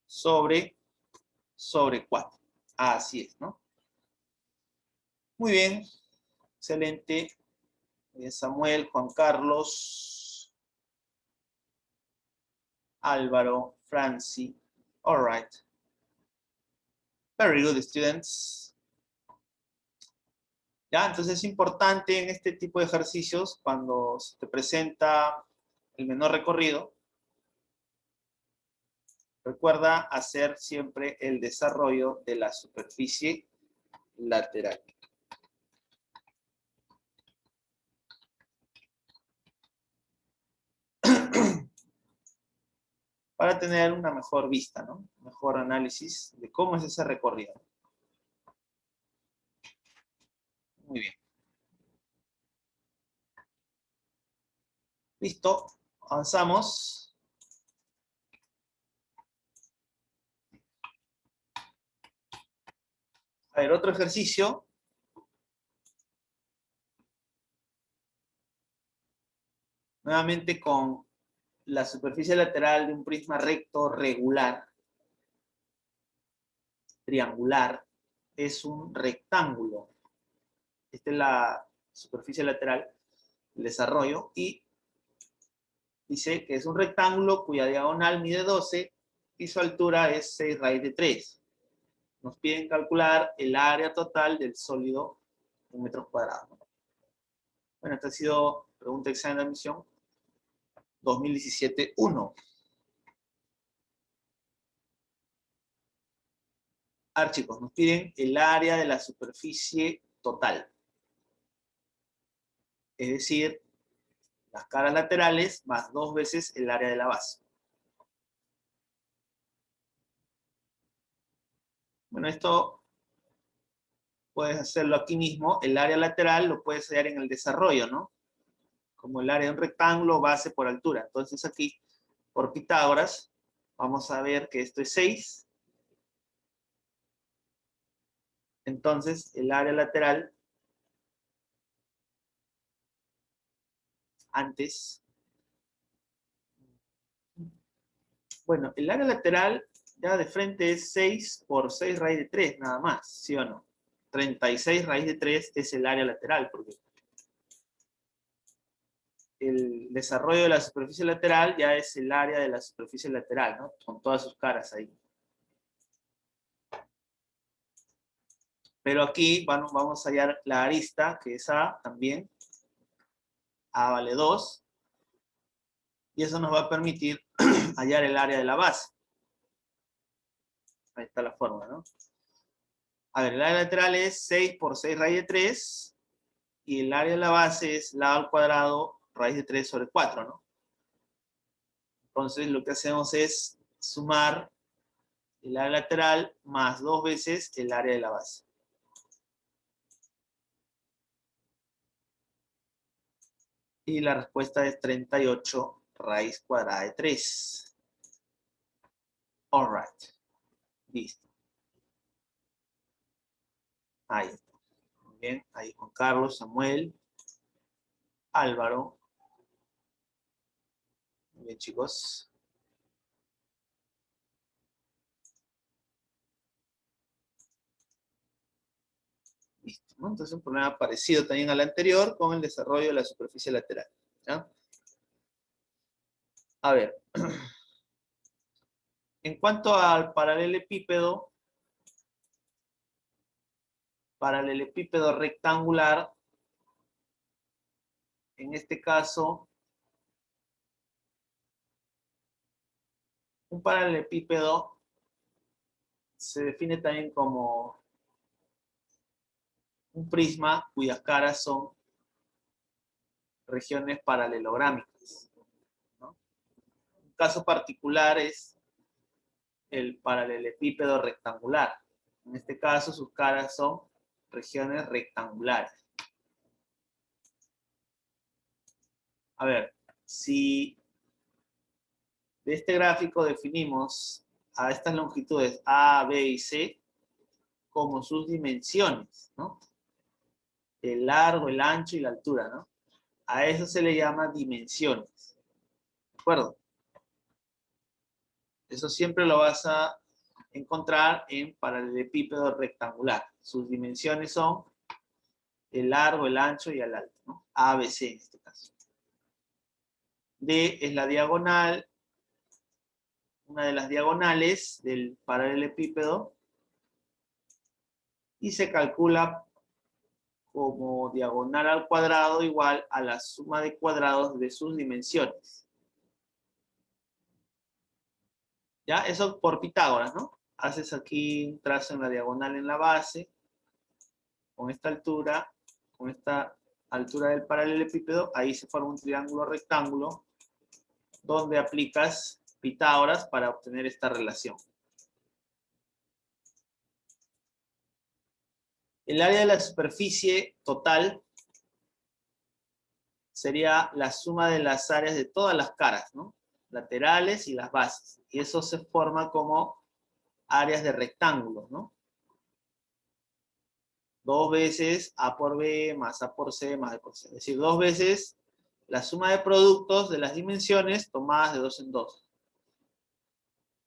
sobre 4. Así es, ¿no? Muy bien, excelente. Samuel, Juan Carlos, Álvaro, Franci. All right. Very good, students. ¿Ya? Entonces es importante en este tipo de ejercicios, cuando se te presenta el menor recorrido, Recuerda hacer siempre el desarrollo de la superficie lateral. Para tener una mejor vista, ¿no? Mejor análisis de cómo es ese recorrido. Muy bien. Listo. Avanzamos. A ver, otro ejercicio. Nuevamente con la superficie lateral de un prisma recto regular, triangular, es un rectángulo. Esta es la superficie lateral, el desarrollo, y dice que es un rectángulo cuya diagonal mide 12 y su altura es 6 raíz de 3. Nos piden calcular el área total del sólido en metros cuadrados. Bueno, esta ha sido pregunta de examen de admisión 2017-1. A ver, chicos, nos piden el área de la superficie total. Es decir, las caras laterales más 2 veces el área de la base. Bueno, esto puedes hacerlo aquí mismo. El área lateral lo puedes hallar en el desarrollo, ¿no? Como el área de un rectángulo, base por altura. Entonces aquí, por Pitágoras, vamos a ver que esto es 6. Entonces, el área lateral antes. Bueno, el área lateral ya de frente es 6 por 6 raíz de 3, nada más, ¿sí o no? 36 raíz de 3 es el área lateral, porque el desarrollo de la superficie lateral ya es el área de la superficie lateral, ¿no? Con todas sus caras ahí. Pero aquí vamos a hallar la arista, que es A también. A vale 2. Y eso nos va a permitir hallar el área de la base. Ahí está la fórmula, ¿no? A ver, el área lateral es 6 por 6 raíz de 3. Y el área de la base es lado al cuadrado raíz de 3 sobre 4, ¿no? Entonces lo que hacemos es sumar el área lateral más 2 veces el área de la base. Y la respuesta es 38 raíz cuadrada de 3. All right. Listo. Ahí está. Muy bien. Ahí Juan Carlos, Samuel, Álvaro. Muy bien, chicos. Listo, ¿no? Entonces un problema parecido también al anterior con el desarrollo de la superficie lateral. ¿Ya? A ver. En cuanto al paralelepípedo rectangular, en este caso, un paralelepípedo se define también como un prisma cuyas caras son regiones paralelográmicas, ¿no? Un caso particular es el paralelepípedo rectangular. En este caso, sus caras son regiones rectangulares. A ver, si de este gráfico definimos a estas longitudes A, B y C como sus dimensiones, ¿no? El largo, el ancho y la altura, ¿no? A eso se le llama dimensiones. ¿De acuerdo? Eso siempre lo vas a encontrar en paralelepípedo rectangular. Sus dimensiones son el largo, el ancho y el alto, ¿no? A, B, C en este caso. D es la diagonal, una de las diagonales del paralelepípedo, y se calcula como diagonal al cuadrado igual a la suma de cuadrados de sus dimensiones. ¿Ya? Eso por Pitágoras, ¿no? Haces aquí un trazo en la diagonal en la base, con esta altura del paralelepípedo, ahí se forma un triángulo rectángulo, donde aplicas Pitágoras para obtener esta relación. El área de la superficie total sería la suma de las áreas de todas las caras, ¿no? Laterales y las bases. Y eso se forma como áreas de rectángulos, ¿no? 2 veces A por B más A por C más B por C. Es decir, 2 veces la suma de productos de las dimensiones tomadas de 2 en 2.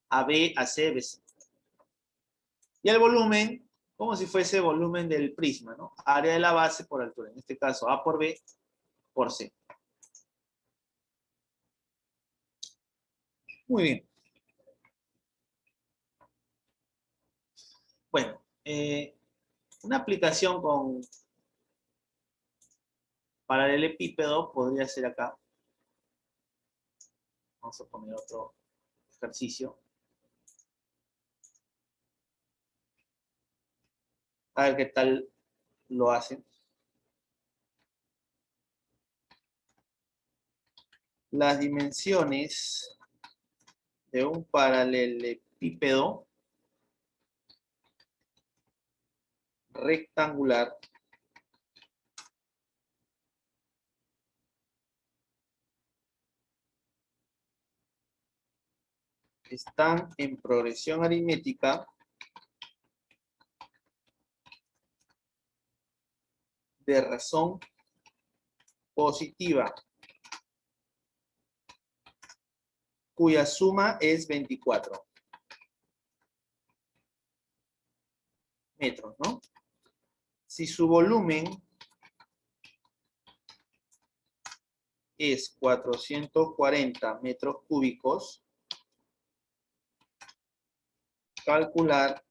AB, AC, BC. Y el volumen, como si fuese volumen del prisma, ¿no? Área de la base por altura. En este caso, A por B por C. Muy bien. Bueno, una aplicación con paralelepípedo podría ser acá. Vamos a poner otro ejercicio. A ver qué tal lo hacen. Las dimensiones de un paralelepípedo rectangular están en progresión aritmética de razón positiva, cuya suma es 24 metros, ¿no? Si su volumen es 440 metros cúbicos, calcular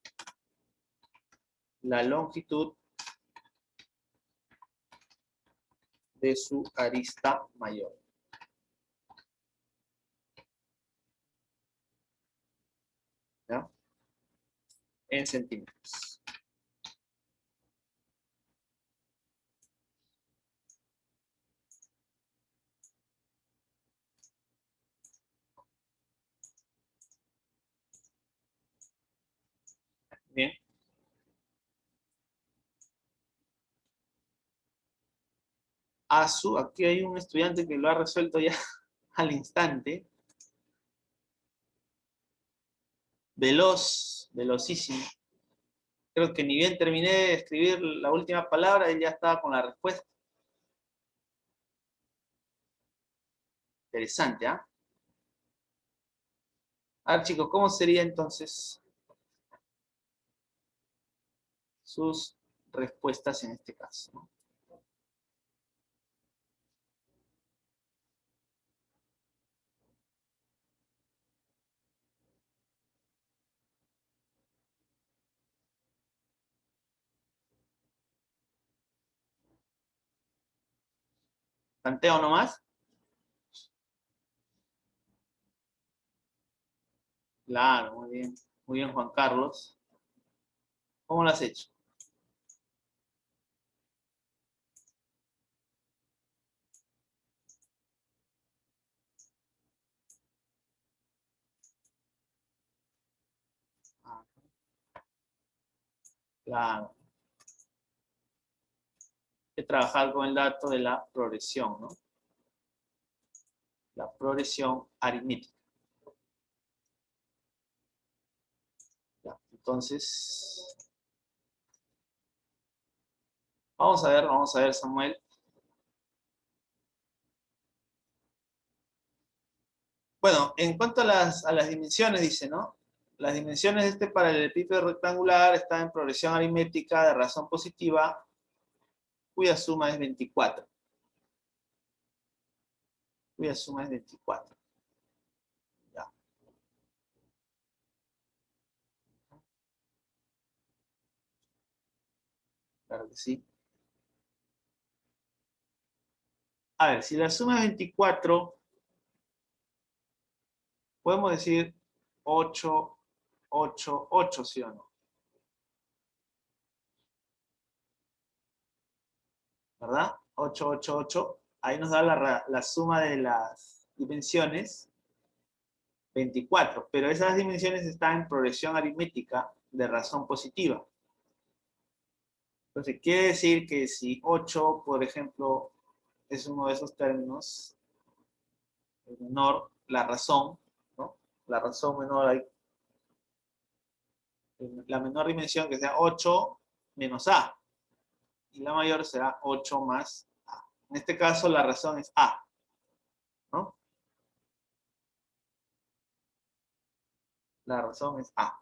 la longitud de su arista mayor. ¿Ya? En centímetros. Bien. Aquí hay un estudiante que lo ha resuelto ya al instante. Veloz, velocísimo. Creo que ni bien terminé de escribir la última palabra, él ya estaba con la respuesta. Interesante, ¿ah? A ver, chicos, ¿cómo sería entonces sus respuestas en este caso, ¿no? ¿Tanteo nomás? Claro, muy bien. Muy bien, Juan Carlos. ¿Cómo lo has hecho? Ah, claro. Hay que trabajar con el dato de la progresión, ¿no? La progresión aritmética. Ya, entonces, vamos a ver, Samuel. Bueno, en cuanto a las dimensiones, dice, ¿no? Las dimensiones de este paralelepípedo rectangular están en progresión aritmética de razón positiva, cuya suma es 24. Cuya suma es 24. Ya. Claro que sí. A ver, si la suma es 24, podemos decir 8, 8, 8, ¿sí o no? ¿Verdad? 8, 8, 8. Ahí nos da la suma de las dimensiones, 24. Pero esas dimensiones están en progresión aritmética de razón positiva. Entonces, quiere decir que si 8, por ejemplo, es uno de esos términos, el menor, la razón, ¿no? La razón menor, hay la menor dimensión que sea 8 menos A. Y la mayor será 8 más A. En este caso, la razón es A, ¿no? La razón es A.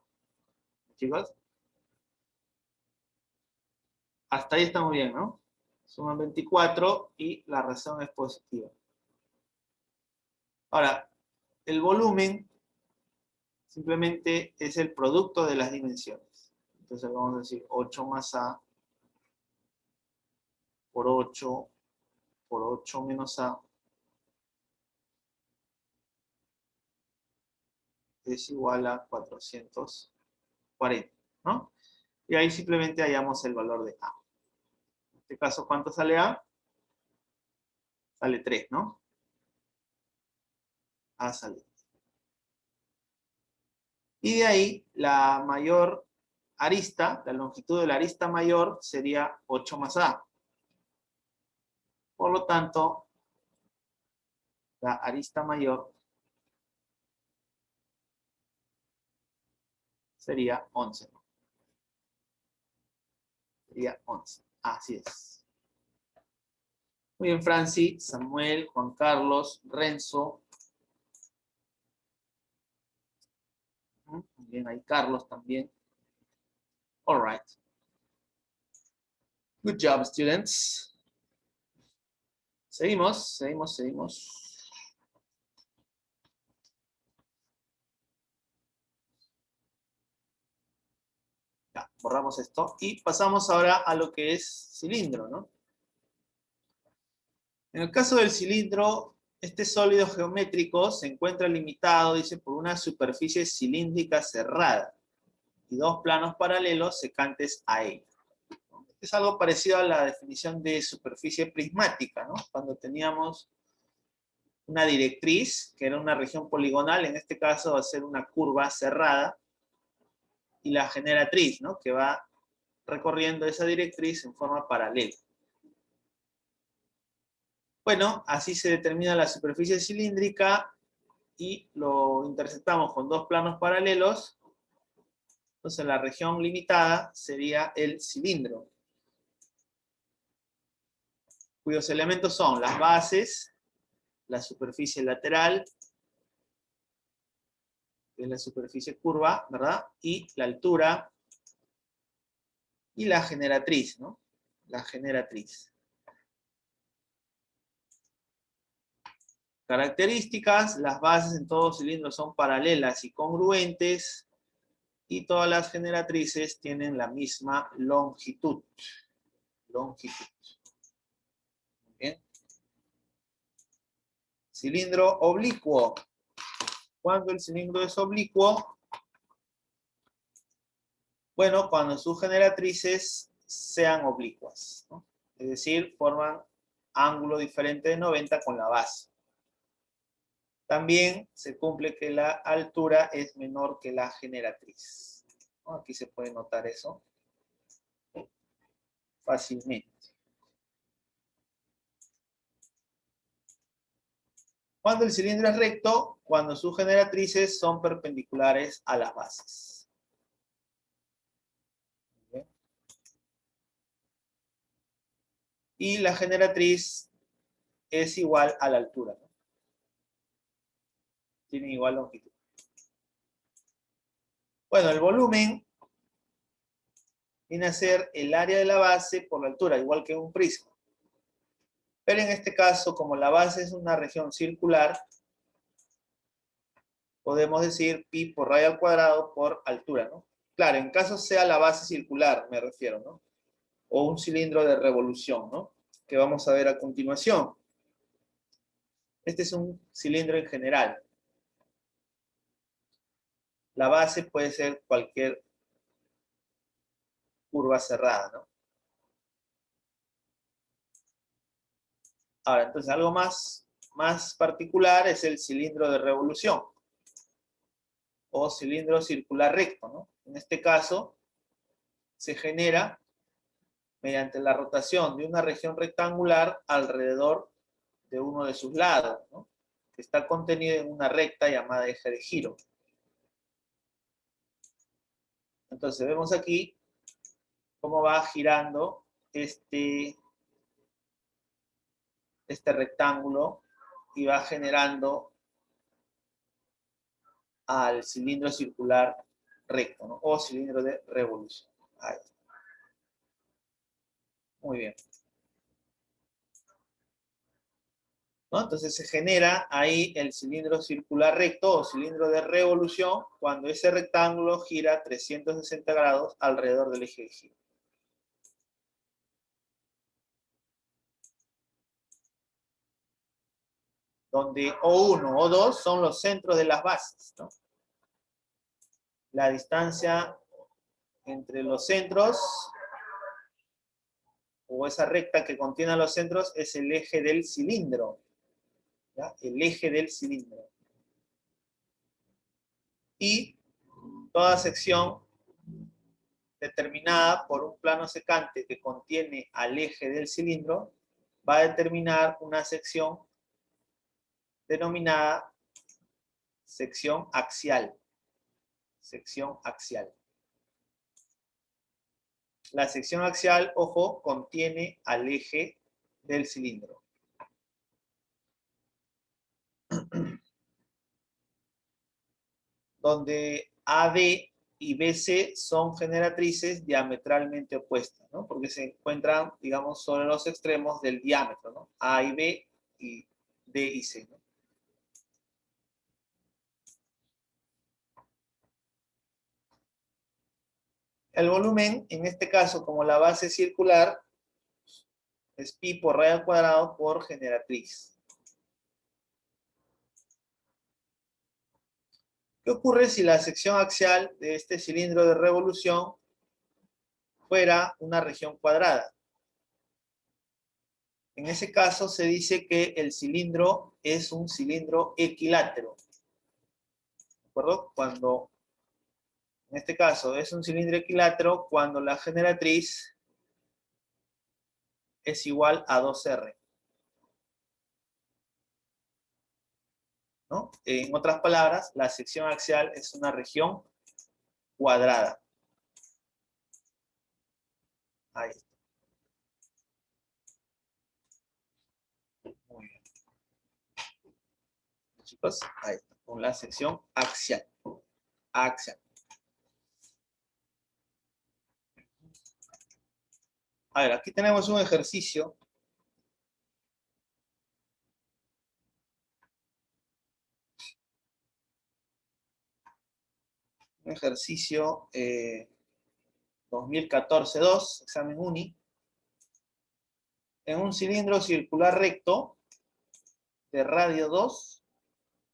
Chicos, hasta ahí está muy bien, ¿no? Suman 24 y la razón es positiva. Ahora, el volumen simplemente es el producto de las dimensiones. Entonces vamos a decir 8 más A por 8 menos A es igual a 440, ¿no? Y ahí simplemente hallamos el valor de A. En este caso, ¿cuánto sale A? Sale 3, ¿no? A sale 3. Y de ahí, la mayor arista, la longitud de la arista mayor sería 8 más A. Por lo tanto, la arista mayor sería 11. Sería 11. Así es. Muy bien, Franci, Samuel, Juan Carlos, Renzo. Muy bien, ahí Carlos también. All right. Good job, students. Seguimos. Ya, borramos esto y pasamos ahora a lo que es cilindro, ¿no? En el caso del cilindro, este sólido geométrico se encuentra limitado, dice, por una superficie cilíndrica cerrada y dos planos paralelos secantes a ella. Es algo parecido a la definición de superficie prismática, ¿no? Cuando teníamos una directriz, que era una región poligonal, en este caso va a ser una curva cerrada, y la generatriz, ¿no? Que va recorriendo esa directriz en forma paralela. Bueno, así se determina la superficie cilíndrica y lo interceptamos con dos planos paralelos. Entonces la región limitada sería el cilindro, cuyos elementos son las bases, la superficie lateral, que es la superficie curva, ¿verdad? Y la altura y la generatriz, ¿no? La generatriz. Características: las bases en todo cilindro son paralelas y congruentes, y todas las generatrices tienen la misma longitud. Bien. Cilindro oblicuo. ¿Cuándo el cilindro es oblicuo? Bueno, cuando sus generatrices sean oblicuas, ¿no? Es decir, forman ángulo diferente de 90 con la base. También se cumple que la altura es menor que la generatriz, ¿no? Aquí se puede notar eso fácilmente. Cuando el cilindro es recto, cuando sus generatrices son perpendiculares a las bases. ¿Bien? Y la generatriz es igual a la altura, ¿no? Tienen igual longitud. Bueno, el volumen viene a ser el área de la base por la altura, igual que un prisma. Pero en este caso, como la base es una región circular, podemos decir pi por radio al cuadrado por altura, ¿no? Claro, en caso sea la base circular, me refiero, ¿no? O un cilindro de revolución, ¿no? Que vamos a ver a continuación. Este es un cilindro en general. La base puede ser cualquier curva cerrada, ¿no? Ahora, entonces algo más particular es el cilindro de revolución o cilindro circular recto, ¿no? En este caso, se genera mediante la rotación de una región rectangular alrededor de uno de sus lados, ¿no? Que está contenido en una recta llamada eje de giro. Entonces vemos aquí cómo va girando este rectángulo y va generando al cilindro circular recto, ¿no? O cilindro de revolución. Ahí. Muy bien. ¿No? Entonces se genera ahí el cilindro circular recto o cilindro de revolución cuando ese rectángulo gira 360 grados alrededor del eje de giro. Donde O1, O2 son los centros de las bases, ¿no? La distancia entre los centros o esa recta que contiene a los centros es el eje del cilindro, ¿ya? El eje del cilindro. Y toda sección determinada por un plano secante que contiene al eje del cilindro va a determinar una sección denominada sección axial. Sección axial. La sección axial, ojo, contiene al eje del cilindro. Donde AD y BC son generatrices diametralmente opuestas, ¿no? Porque se encuentran, digamos, sobre los extremos del diámetro, ¿no? A y B y D y C, ¿no? El volumen, en este caso, como la base circular, es pi por radio al cuadrado por generatriz. ¿Qué ocurre si la sección axial de este cilindro de revolución fuera una región cuadrada? En ese caso se dice que el cilindro es un cilindro equilátero. ¿De acuerdo? Cuando, en este caso, es un cilindro equilátero cuando la generatriz es igual a 2R. ¿No? En otras palabras, la sección axial es una región cuadrada. Ahí está. Muy bien. Chicos, ahí está. Con la sección axial. Axial. A ver, aquí tenemos un ejercicio. Un ejercicio 2014-2, examen UNI. En un cilindro circular recto de radio 2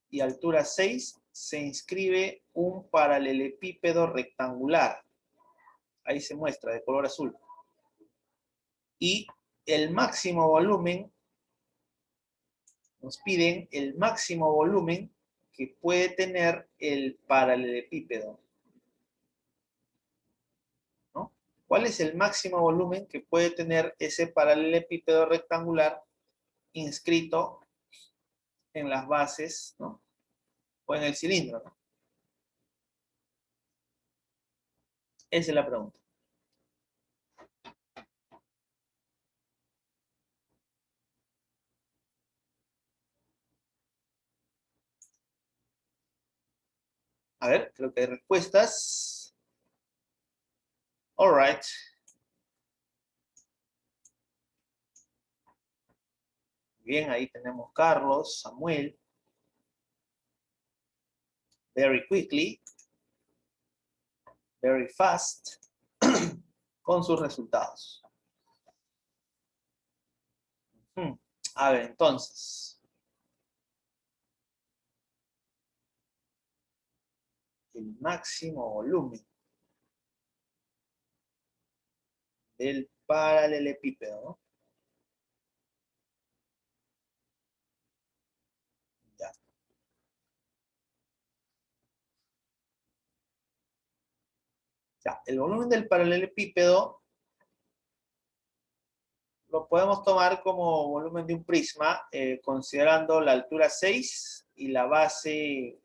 y altura 6 se inscribe un paralelepípedo rectangular. Ahí se muestra de color azul. Y el máximo volumen, nos piden el máximo volumen que puede tener el paralelepípedo, ¿no? ¿Cuál es el máximo volumen que puede tener ese paralelepípedo rectangular inscrito en las bases, ¿no? O en el cilindro, ¿no? Esa es la pregunta. A ver, creo que hay respuestas. All right. Bien, ahí tenemos Carlos, Samuel. Very quickly. Very fast. Con sus resultados. A ver, entonces. el máximo volumen del paralelepípedo, ¿no? Ya. Ya, el volumen del paralelepípedo lo podemos tomar como volumen de un prisma, considerando la altura 6 y la base,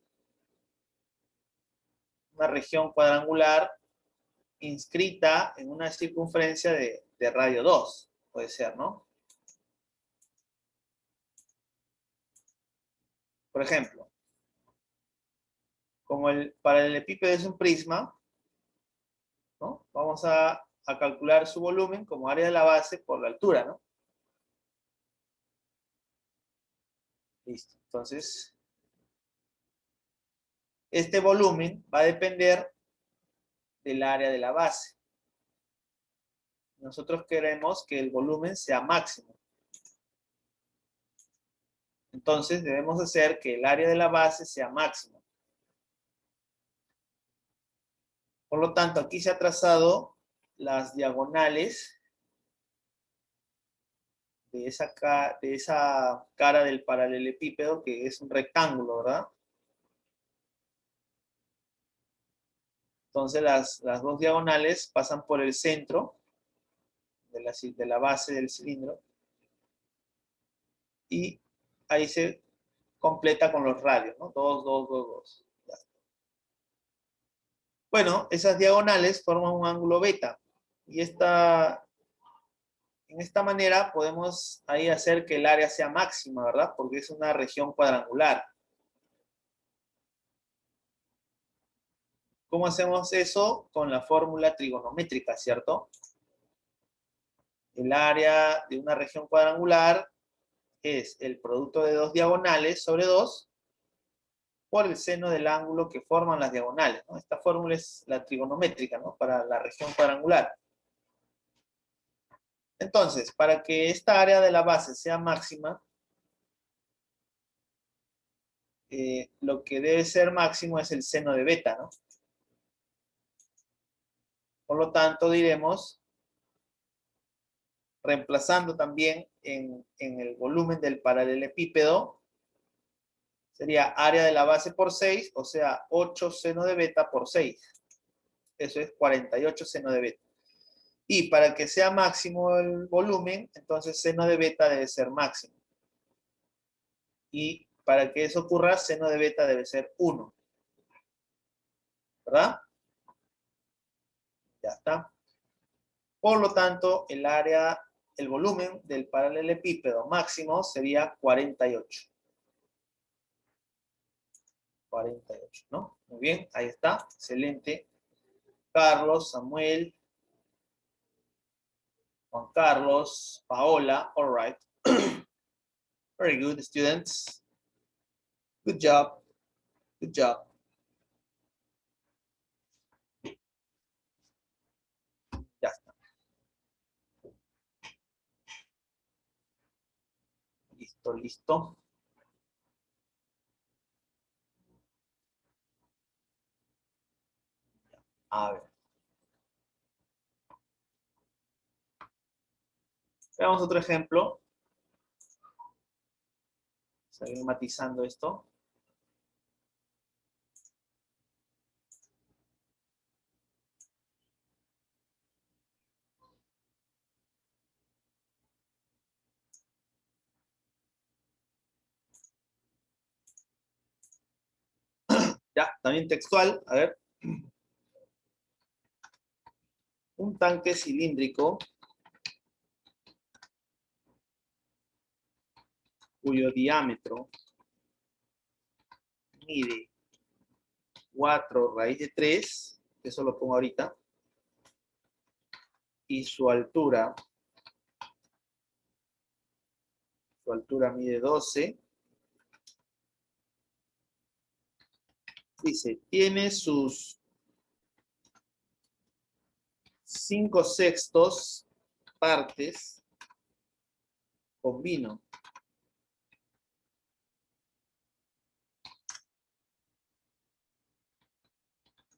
una región cuadrangular inscrita en una circunferencia de radio 2, puede ser, ¿no? Por ejemplo, como el paralelepípedo es un prisma, ¿no? Vamos a calcular su volumen como área de la base por la altura, ¿no? Listo. Entonces, este volumen va a depender del área de la base. Nosotros queremos que el volumen sea máximo. Entonces, debemos hacer que el área de la base sea máximo. Por lo tanto, aquí se ha trazado las diagonales de esa cara del paralelepípedo, que es un rectángulo, ¿verdad? Entonces, las dos diagonales pasan por el centro de la base del cilindro y ahí se completa con los radios, ¿no? 2, 2, 2, 2. Ya. Bueno, esas diagonales forman un ángulo beta y en esta manera podemos ahí hacer que el área sea máxima, ¿verdad? Porque es una región cuadrangular. ¿Cómo hacemos eso? Con la fórmula trigonométrica, ¿cierto? El área de una región cuadrangular es el producto de dos diagonales sobre 2 por el seno del ángulo que forman las diagonales, ¿no? Esta fórmula es la trigonométrica, ¿no? Para la región cuadrangular. Entonces, para que esta área de la base sea máxima, lo que debe ser máximo es el seno de beta, ¿no? Por lo tanto, diremos, reemplazando también en el volumen del paralelepípedo, sería área de la base por 6, o sea, 8 seno de beta por 6. Eso es 48 seno de beta. Y para que sea máximo el volumen, entonces seno de beta debe ser máximo. Y para que eso ocurra, seno de beta debe ser 1. ¿Verdad? Ya está. Por lo tanto, el volumen del paralelepípedo máximo sería 48. 48, ¿no? Muy bien, ahí está. Excelente. Carlos, Samuel, Juan Carlos, Paola, all right. Very good, students. Good job. Good job. Ya está. Listo, listo. A ver. Veamos otro ejemplo. Seguir matizando esto. Ya, también textual. A ver. Un tanque cilíndrico cuyo diámetro mide 4 raíz de 3, eso lo pongo ahorita, y su altura mide 12, dice, tiene sus 5/6 partes con vino.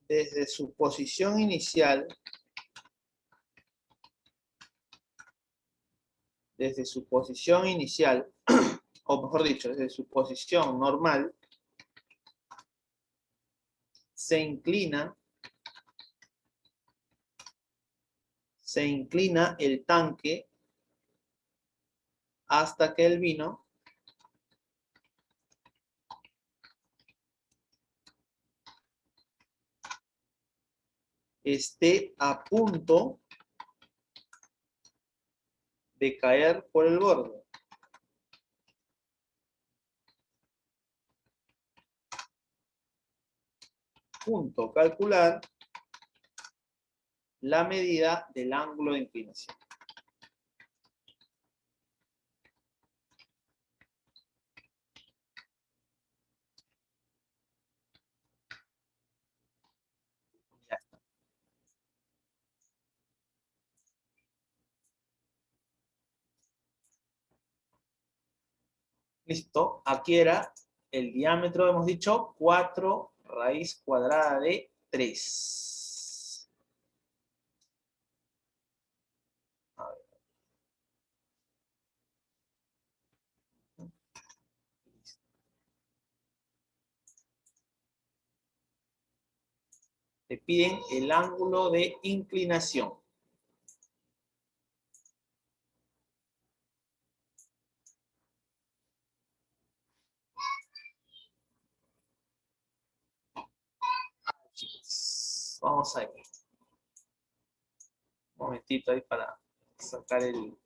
desde su posición inicial, o mejor dicho, desde su posición normal, se inclina el tanque hasta que el vino esté a punto de caer por el borde. Punto, calcular la medida del ángulo de inclinación. Ya está. Listo. Aquí era el diámetro, hemos dicho, 4 raíz cuadrada de 3. A ver. Te piden el ángulo de inclinación. Vamos a ver. Un momentito ahí para sacar el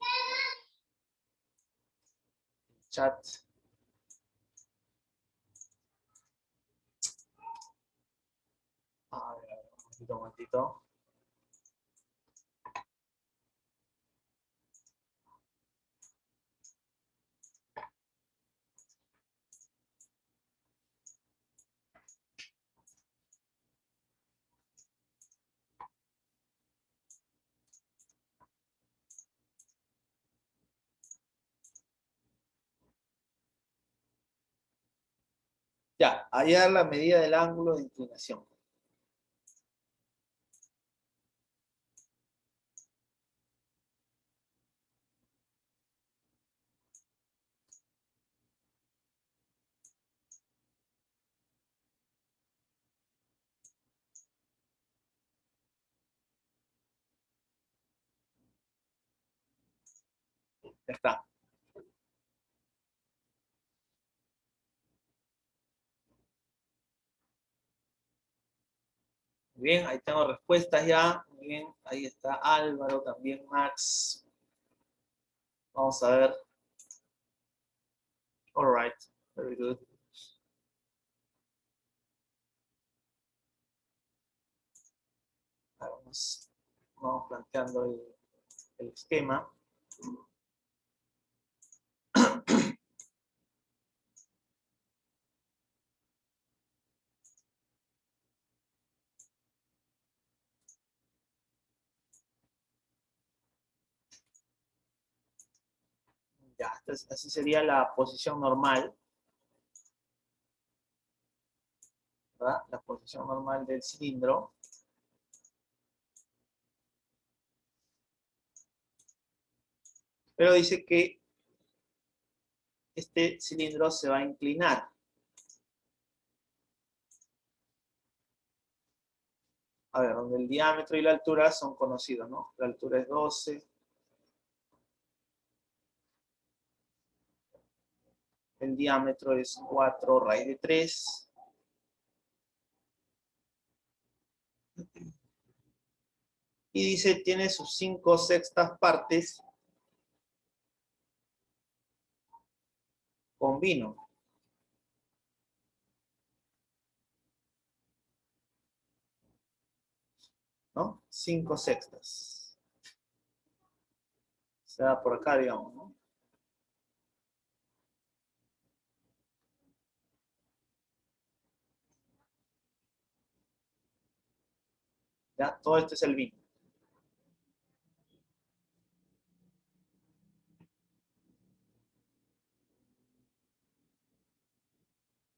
chat. A ver, un momentito. Ya, hallar la medida del ángulo de inclinación. Ya está. Muy bien, ahí tengo respuestas ya. Muy bien, ahí está Álvaro, también Max. Vamos a ver. All right, very good. Vamos planteando el esquema. Ya, entonces así sería la posición normal, ¿verdad? La posición normal del cilindro. Pero dice que este cilindro se va a inclinar. A ver, donde el diámetro y la altura son conocidos, ¿no? La altura es 12. El diámetro es 4 raíz de 3. Y dice, tiene sus 5/6 partes con vino. ¿No? 5/6. Se da por acá, digamos, ¿no? Ya, todo esto es el vino.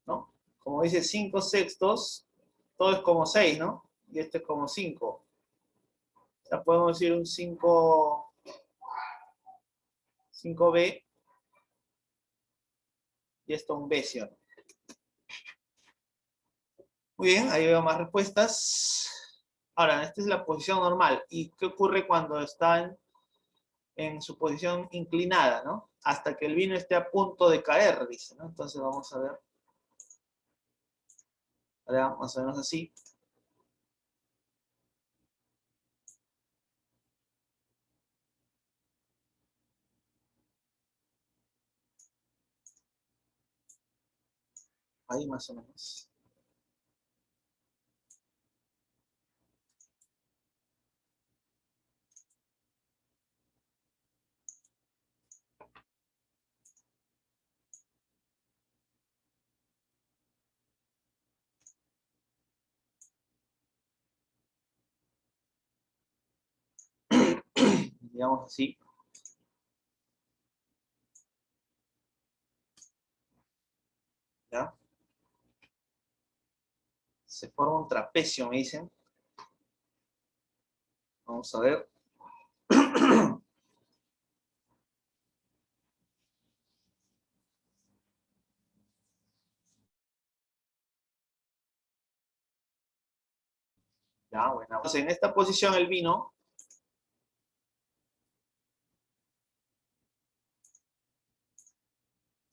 ¿No? Como dice 5/6, todo es como 6, ¿no? y este es como 5. O sea, podemos decir un 5B y esto un B, ¿sí o no? Muy bien, ahí veo más respuestas. Ahora, esta es la posición normal. ¿Y qué ocurre cuando están en su posición inclinada, ¿no? Hasta que el vino esté a punto de caer, dice, ¿no? Entonces vamos a ver. Ahora, más o menos así. Ahí más o menos. Digamos así. ¿Ya? Se forma un trapecio, me dicen. Vamos a ver. Ya, bueno. Entonces, en esta posición el vino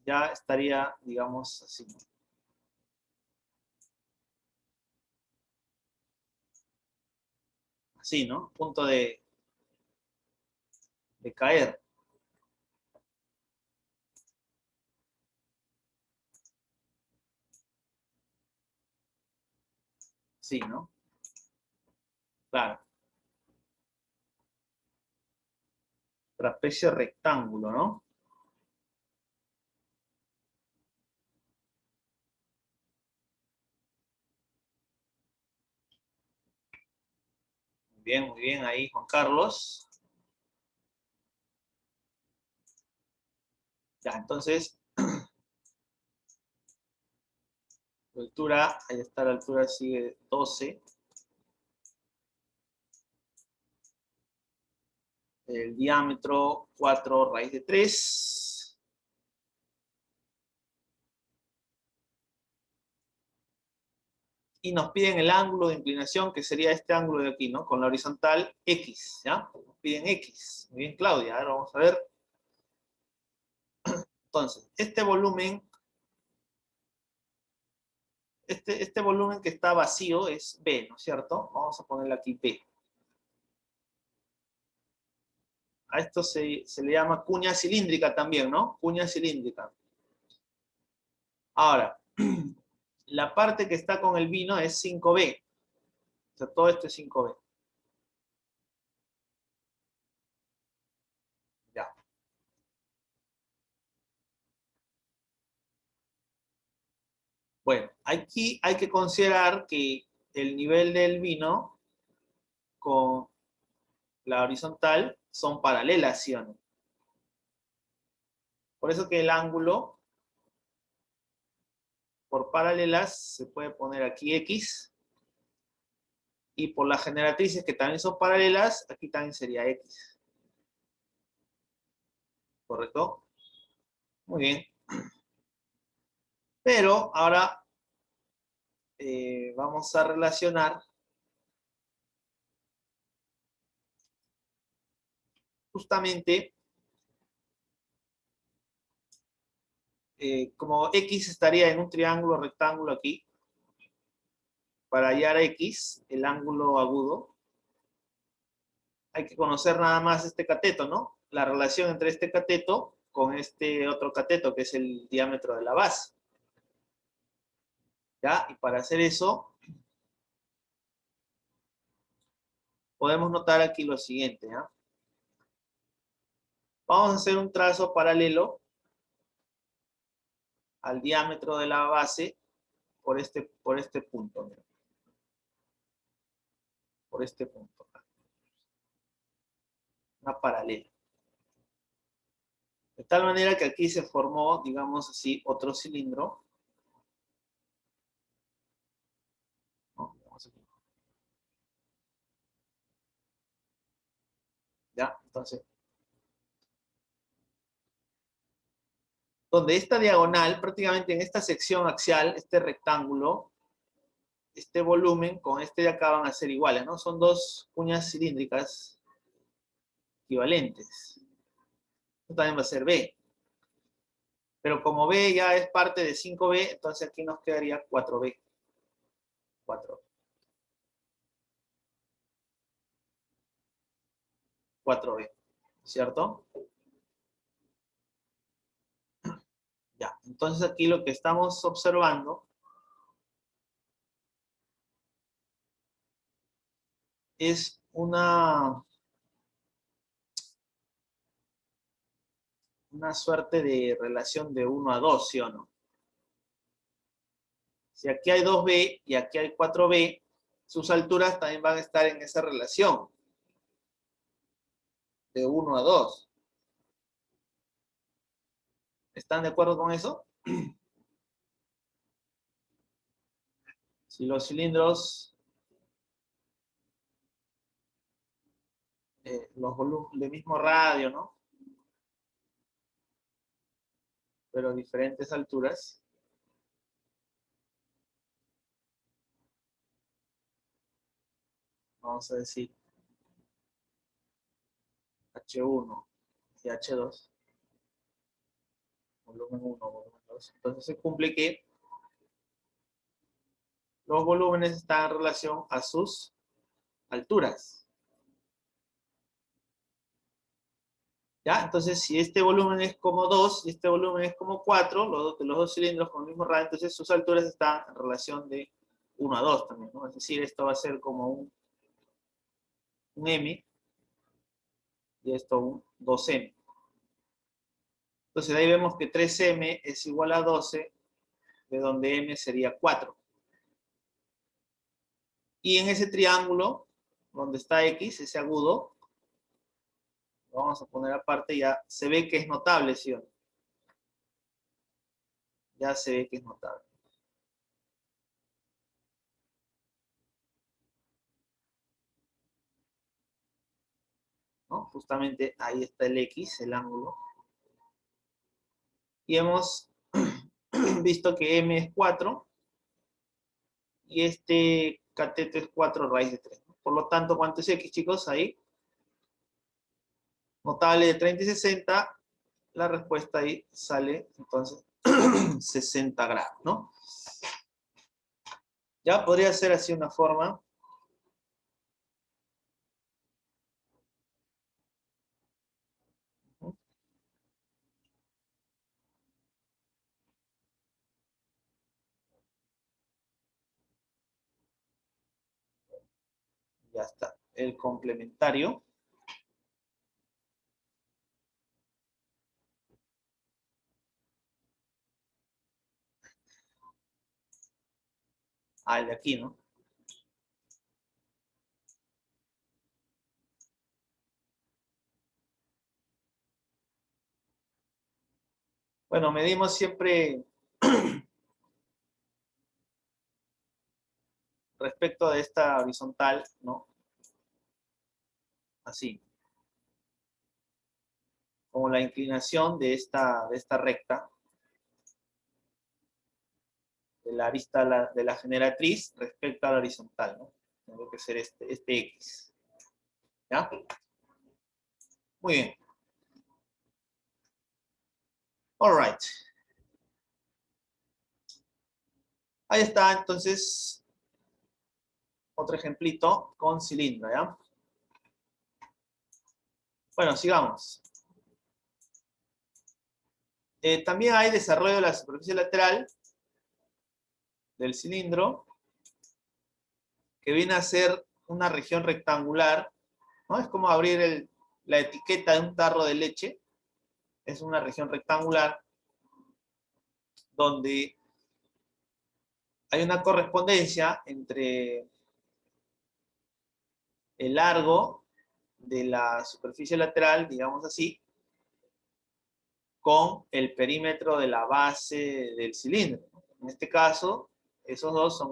ya estaría, digamos, así, ¿no? Así, ¿no? Punto de caer. Sí, ¿no? Claro. Trapecio rectángulo, ¿no? Muy bien ahí, Juan Carlos. Ya, entonces, la altura, ahí está la altura, sigue 12. El diámetro 4 raíz de 3. Y nos piden el ángulo de inclinación, que sería este ángulo de aquí, ¿no? Con la horizontal X, ¿ya? Nos piden X. Muy bien, Claudia. Ahora vamos a ver. Entonces, este volumen que está vacío es B, ¿no es cierto? Vamos a ponerle aquí B. A esto se le llama cuña cilíndrica también, ¿no? Cuña cilíndrica. Ahora, la parte que está con el vino es 5B. O sea, todo esto es 5B. Ya. Bueno, aquí hay que considerar que el nivel del vino con la horizontal son paralelas, ¿sí o no? Por eso que el ángulo por paralelas se puede poner aquí X, y por las generatrices que también son paralelas, aquí también sería X. ¿Correcto? Muy bien. Pero ahora vamos a relacionar justamente como X estaría en un triángulo rectángulo aquí, para hallar X, el ángulo agudo, hay que conocer nada más este cateto, ¿no? La relación entre este cateto con este otro cateto, que es el diámetro de la base. ¿Ya? Y para hacer eso, podemos notar aquí lo siguiente, ¿ya? Vamos a hacer un trazo paralelo al diámetro de la base por este punto, ¿no? Por este punto. Una paralela. De tal manera que aquí se formó, digamos así, otro cilindro, ¿no? Entonces, donde esta diagonal, prácticamente en esta sección axial, este rectángulo, este volumen con este de acá van a ser iguales, ¿no? Son dos cuñas cilíndricas equivalentes. Esto también va a ser B. Pero como B ya es parte de 5B, entonces aquí nos quedaría 4B. 4. 4B, ¿cierto? Ya, entonces aquí lo que estamos observando es una suerte de relación de 1 a 2, ¿sí o no? Si aquí hay 2B y aquí hay 4B, sus alturas también van a estar en esa relación de 1 a 2. ¿Están de acuerdo con eso? Si los cilindros, los volúmenes del mismo radio, ¿no? Pero diferentes alturas. Vamos a decir H1 y H2. Volumen 1, volumen 2. Entonces se cumple que los volúmenes están en relación a sus alturas. ¿Ya? Entonces, si este volumen es como 2 y este volumen es como 4, los dos cilindros con el mismo radio, entonces sus alturas están en relación de 1 a 2 también, ¿no? Es decir, esto va a ser como un M y esto un 2M. Entonces, de ahí vemos que 3M es igual a 12, de donde M sería 4. Y en ese triángulo, donde está X, ese agudo, lo vamos a poner aparte, ya se ve que es notable, ¿sí o no? Ya se ve que es notable. ¿No? Justamente ahí está el X, el ángulo. Y hemos visto que M es 4 y este cateto es 4 raíz de 3. Por lo tanto, ¿cuánto es X, chicos? Ahí, notable de 30 y 60, la respuesta ahí sale, entonces, 60 grados, ¿no? Ya podría ser así una forma. Ya está. El complementario. Ah, el de aquí, ¿no? Bueno, medimos siempre respecto de esta horizontal, ¿no? Así. Como la inclinación de esta recta, de la arista de la generatriz respecto a la horizontal, ¿no? Tiene que ser este X. ¿Ya? Muy bien. All right. Ahí está, entonces, otro ejemplito con cilindro, ¿ya? Bueno, sigamos. También hay desarrollo de la superficie lateral del cilindro, que viene a ser una región rectangular, ¿no? Es como abrir la etiqueta de un tarro de leche. Es una región rectangular donde hay una correspondencia entre el largo de la superficie lateral, digamos así, con el perímetro de la base del cilindro. En este caso, esos dos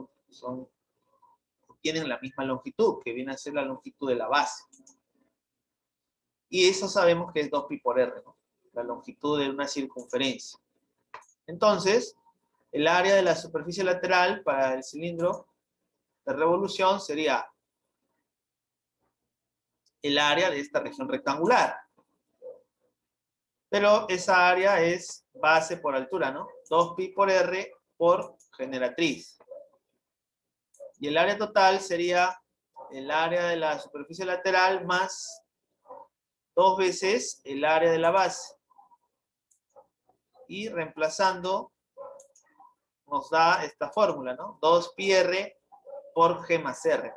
tienen la misma longitud, que viene a ser la longitud de la base. Y eso sabemos que es 2pi por r, ¿no? La longitud de una circunferencia. Entonces, el área de la superficie lateral para el cilindro de revolución sería el área de esta región rectangular. Pero esa área es base por altura, ¿no? 2pi por r por generatriz. Y el área total sería el área de la superficie lateral más 2 veces el área de la base. Y reemplazando nos da esta fórmula, ¿no? 2pi r por G más R.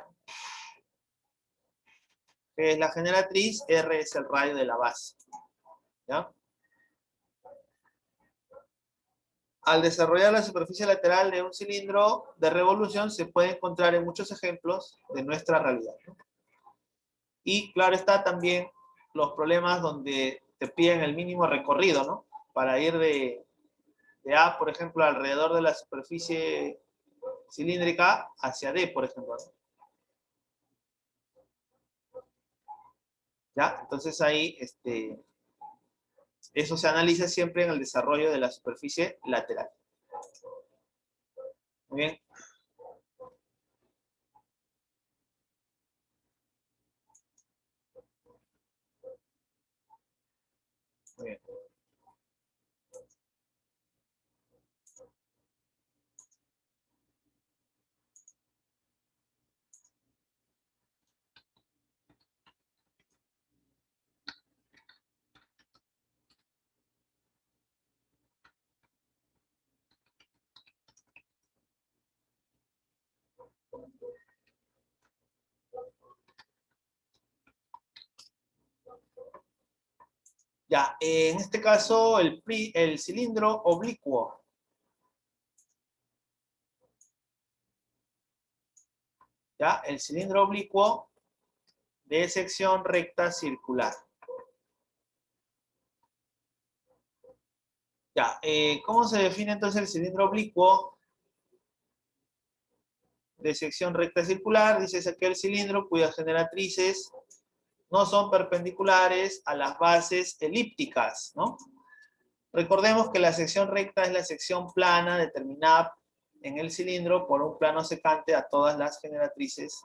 G es la generatriz, R es el radio de la base. ¿Ya? Al desarrollar la superficie lateral de un cilindro de revolución se puede encontrar en muchos ejemplos de nuestra realidad, ¿no? Y claro está también los problemas donde te piden el mínimo recorrido, ¿no? Para ir de A, por ejemplo, alrededor de la superficie cilíndrica hacia D, por ejemplo, ¿no? ¿Ya? Entonces ahí, eso se analiza siempre en el desarrollo de la superficie lateral. Muy bien. Muy bien. Ya, en este caso, el cilindro oblicuo. Ya, el cilindro oblicuo de sección recta circular. Ya, ¿cómo se define entonces el cilindro oblicuo de sección recta circular? Dice, es aquel cilindro cuyas generatrices no son perpendiculares a las bases elípticas, ¿no? Recordemos que la sección recta es la sección plana determinada en el cilindro por un plano secante a todas las generatrices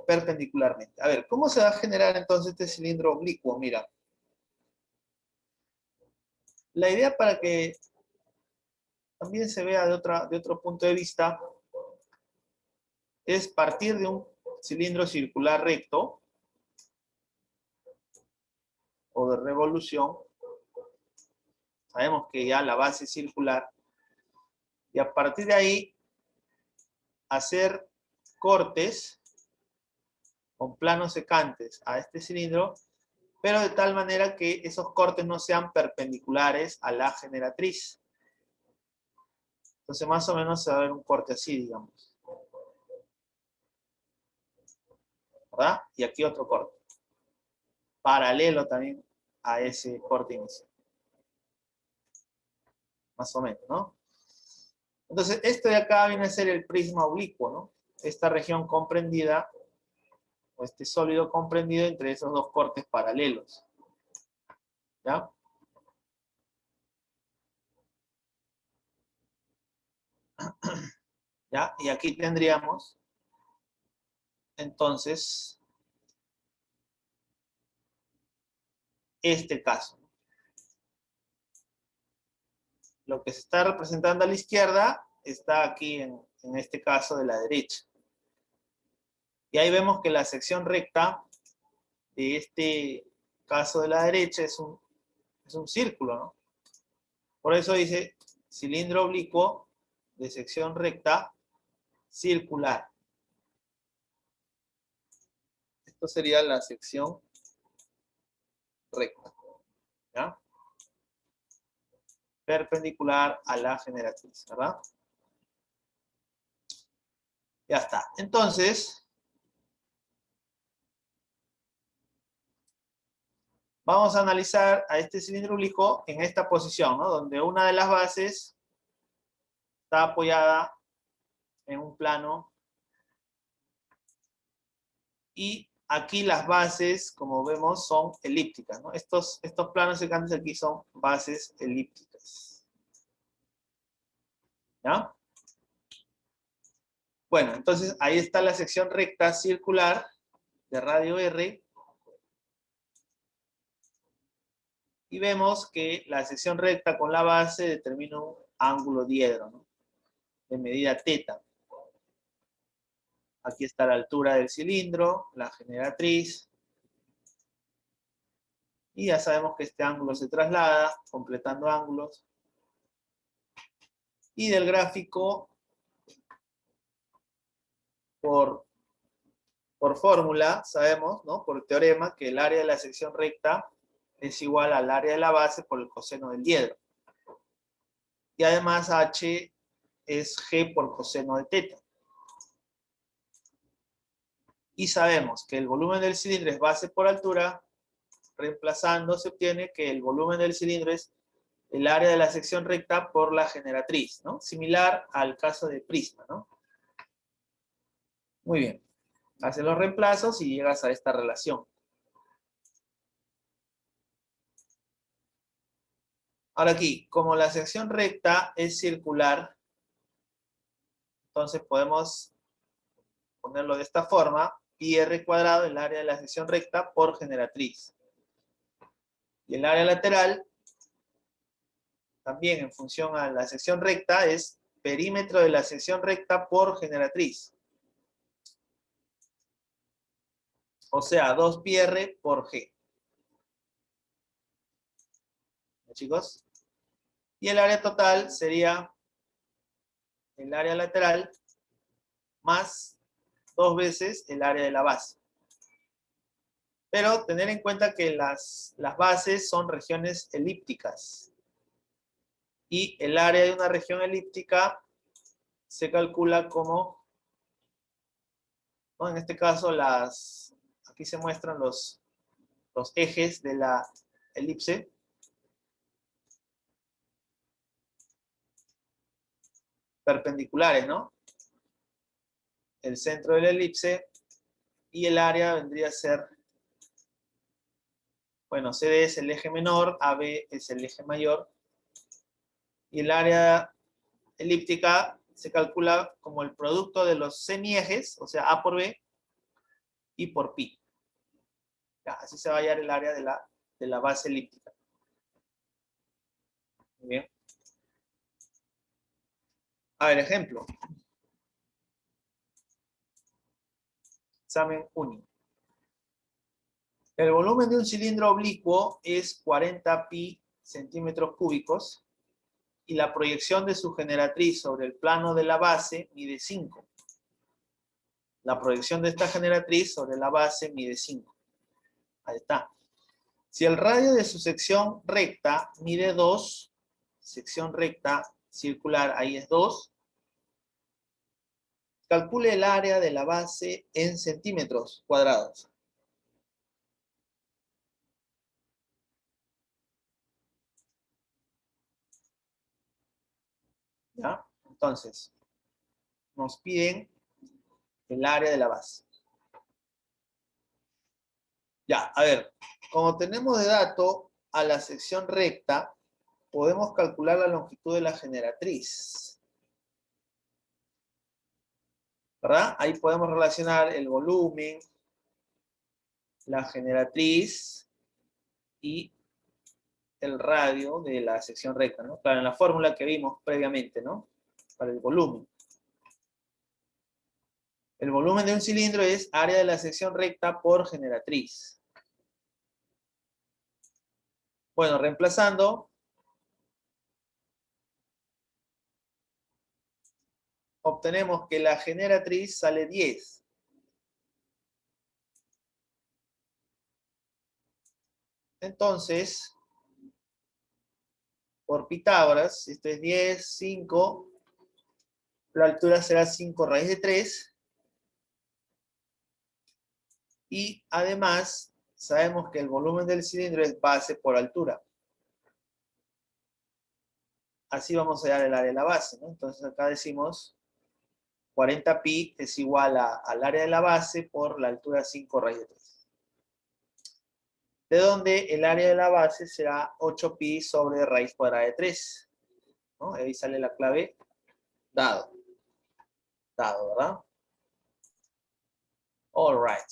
perpendicularmente. A ver, ¿cómo se va a generar entonces este cilindro oblicuo? Mira, la idea para que también se vea de otro punto de vista es partir de un cilindro circular recto o de revolución. Sabemos que ya la base es circular. Y a partir de ahí, hacer cortes con planos secantes a este cilindro, pero de tal manera que esos cortes no sean perpendiculares a la generatriz. Entonces, más o menos se va a ver un corte así, digamos. ¿Verdad? Y aquí otro corte. Paralelo también a ese corte inicial. Más o menos, ¿no? Entonces, esto de acá viene a ser el prisma oblicuo, ¿no? Esta región comprendida, o este sólido comprendido entre esos dos cortes paralelos. ¿Ya? ¿Ya? Y aquí tendríamos, entonces, este caso. Lo que se está representando a la izquierda está aquí en este caso de la derecha. Y ahí vemos que la sección recta de este caso de la derecha es un círculo, ¿no? Por eso dice cilindro oblicuo de sección recta circular. Esto sería la sección recta, ¿ya? Perpendicular a la generatriz, ¿verdad? Ya está. Entonces, vamos a analizar a este cilindro oblicuo en esta posición, ¿no? Donde una de las bases está apoyada en un plano y aquí las bases, como vemos, son elípticas, ¿no? Estos planos secantes aquí son bases elípticas. ¿Ya? Bueno, entonces ahí está la sección recta circular de radio R. Y vemos que la sección recta con la base determina un ángulo diedro, ¿no? De medida teta. Aquí está la altura del cilindro, la generatriz. Y ya sabemos que este ángulo se traslada, completando ángulos. Y del gráfico, por fórmula, sabemos, ¿no? Por teorema, que el área de la sección recta es igual al área de la base por el coseno del diedro. Y además H es G por coseno de teta. Y sabemos que el volumen del cilindro es base por altura. Reemplazando se obtiene que el volumen del cilindro es el área de la sección recta por la generatriz, ¿no? Similar al caso de prisma, ¿no? Muy bien. Haces los reemplazos y llegas a esta relación. Ahora aquí, como la sección recta es circular, entonces podemos ponerlo de esta forma, pi r cuadrado, el área de la sección recta por generatriz. Y el área lateral, también en función a la sección recta, es perímetro de la sección recta por generatriz. O sea, 2 pi r por g. ¿Ya, chicos? Y el área total sería el área lateral más 2 veces el área de la base. Pero tener en cuenta que las bases son regiones elípticas. Y el área de una región elíptica se calcula como, ¿no? En este caso, aquí se muestran los ejes de la elipse. Perpendiculares, ¿no? El centro de la elipse y el área vendría a ser, bueno, CD es el eje menor, AB es el eje mayor, y el área elíptica se calcula como el producto de los semiejes, o sea, A por B y por pi. Ya, así se va a hallar el área de la base elíptica. Muy bien. A ver, ejemplo. Examen único. El volumen de un cilindro oblicuo es 40 pi centímetros cúbicos y la proyección de su generatriz sobre el plano de la base mide 5. La proyección de esta generatriz sobre la base mide 5. Ahí está. Si el radio de su sección recta mide 2, sección recta circular, ahí es 2, calcule el área de la base en centímetros cuadrados. ¿Ya? Entonces, nos piden el área de la base. Ya, a ver, como tenemos de dato a la sección recta, podemos calcular la longitud de la generatriz. ¿Verdad? Ahí podemos relacionar el volumen, la generatriz y el radio de la sección recta, ¿no? Claro, en la fórmula que vimos previamente, ¿no? Para el volumen. El volumen de un cilindro es área de la sección recta por generatriz. Bueno, reemplazando, obtenemos que la generatriz sale 10. Entonces, por Pitágoras, esto es 10, 5, la altura será 5 raíz de 3. Y además, sabemos que el volumen del cilindro es base por altura. Así vamos a hallar el área de la base, ¿no? Entonces acá decimos 40 pi es igual al área de la base por la altura 5 raíz de 3. De donde el área de la base será 8 pi sobre raíz cuadrada de 3. ¿No? Ahí sale la clave dado. Dado, ¿verdad? All right.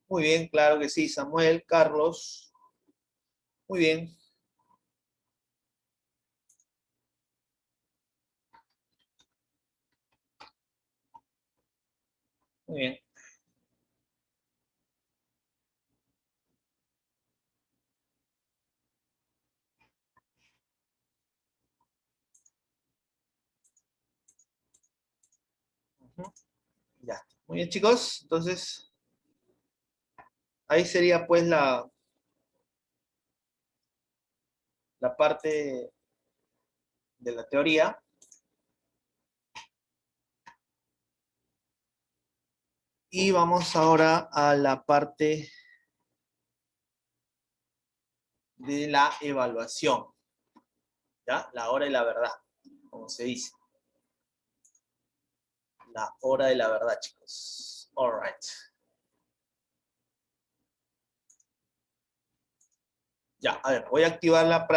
Muy bien, claro que sí, Samuel, Carlos. Muy bien. Muy bien. Ya. Muy bien, chicos. Entonces, ahí sería pues la parte de la teoría. Y vamos ahora a la parte de la evaluación. ¿Ya? La hora y la verdad, como se dice. La hora de la verdad, chicos. All right. Ya, a ver, voy a activar la práctica.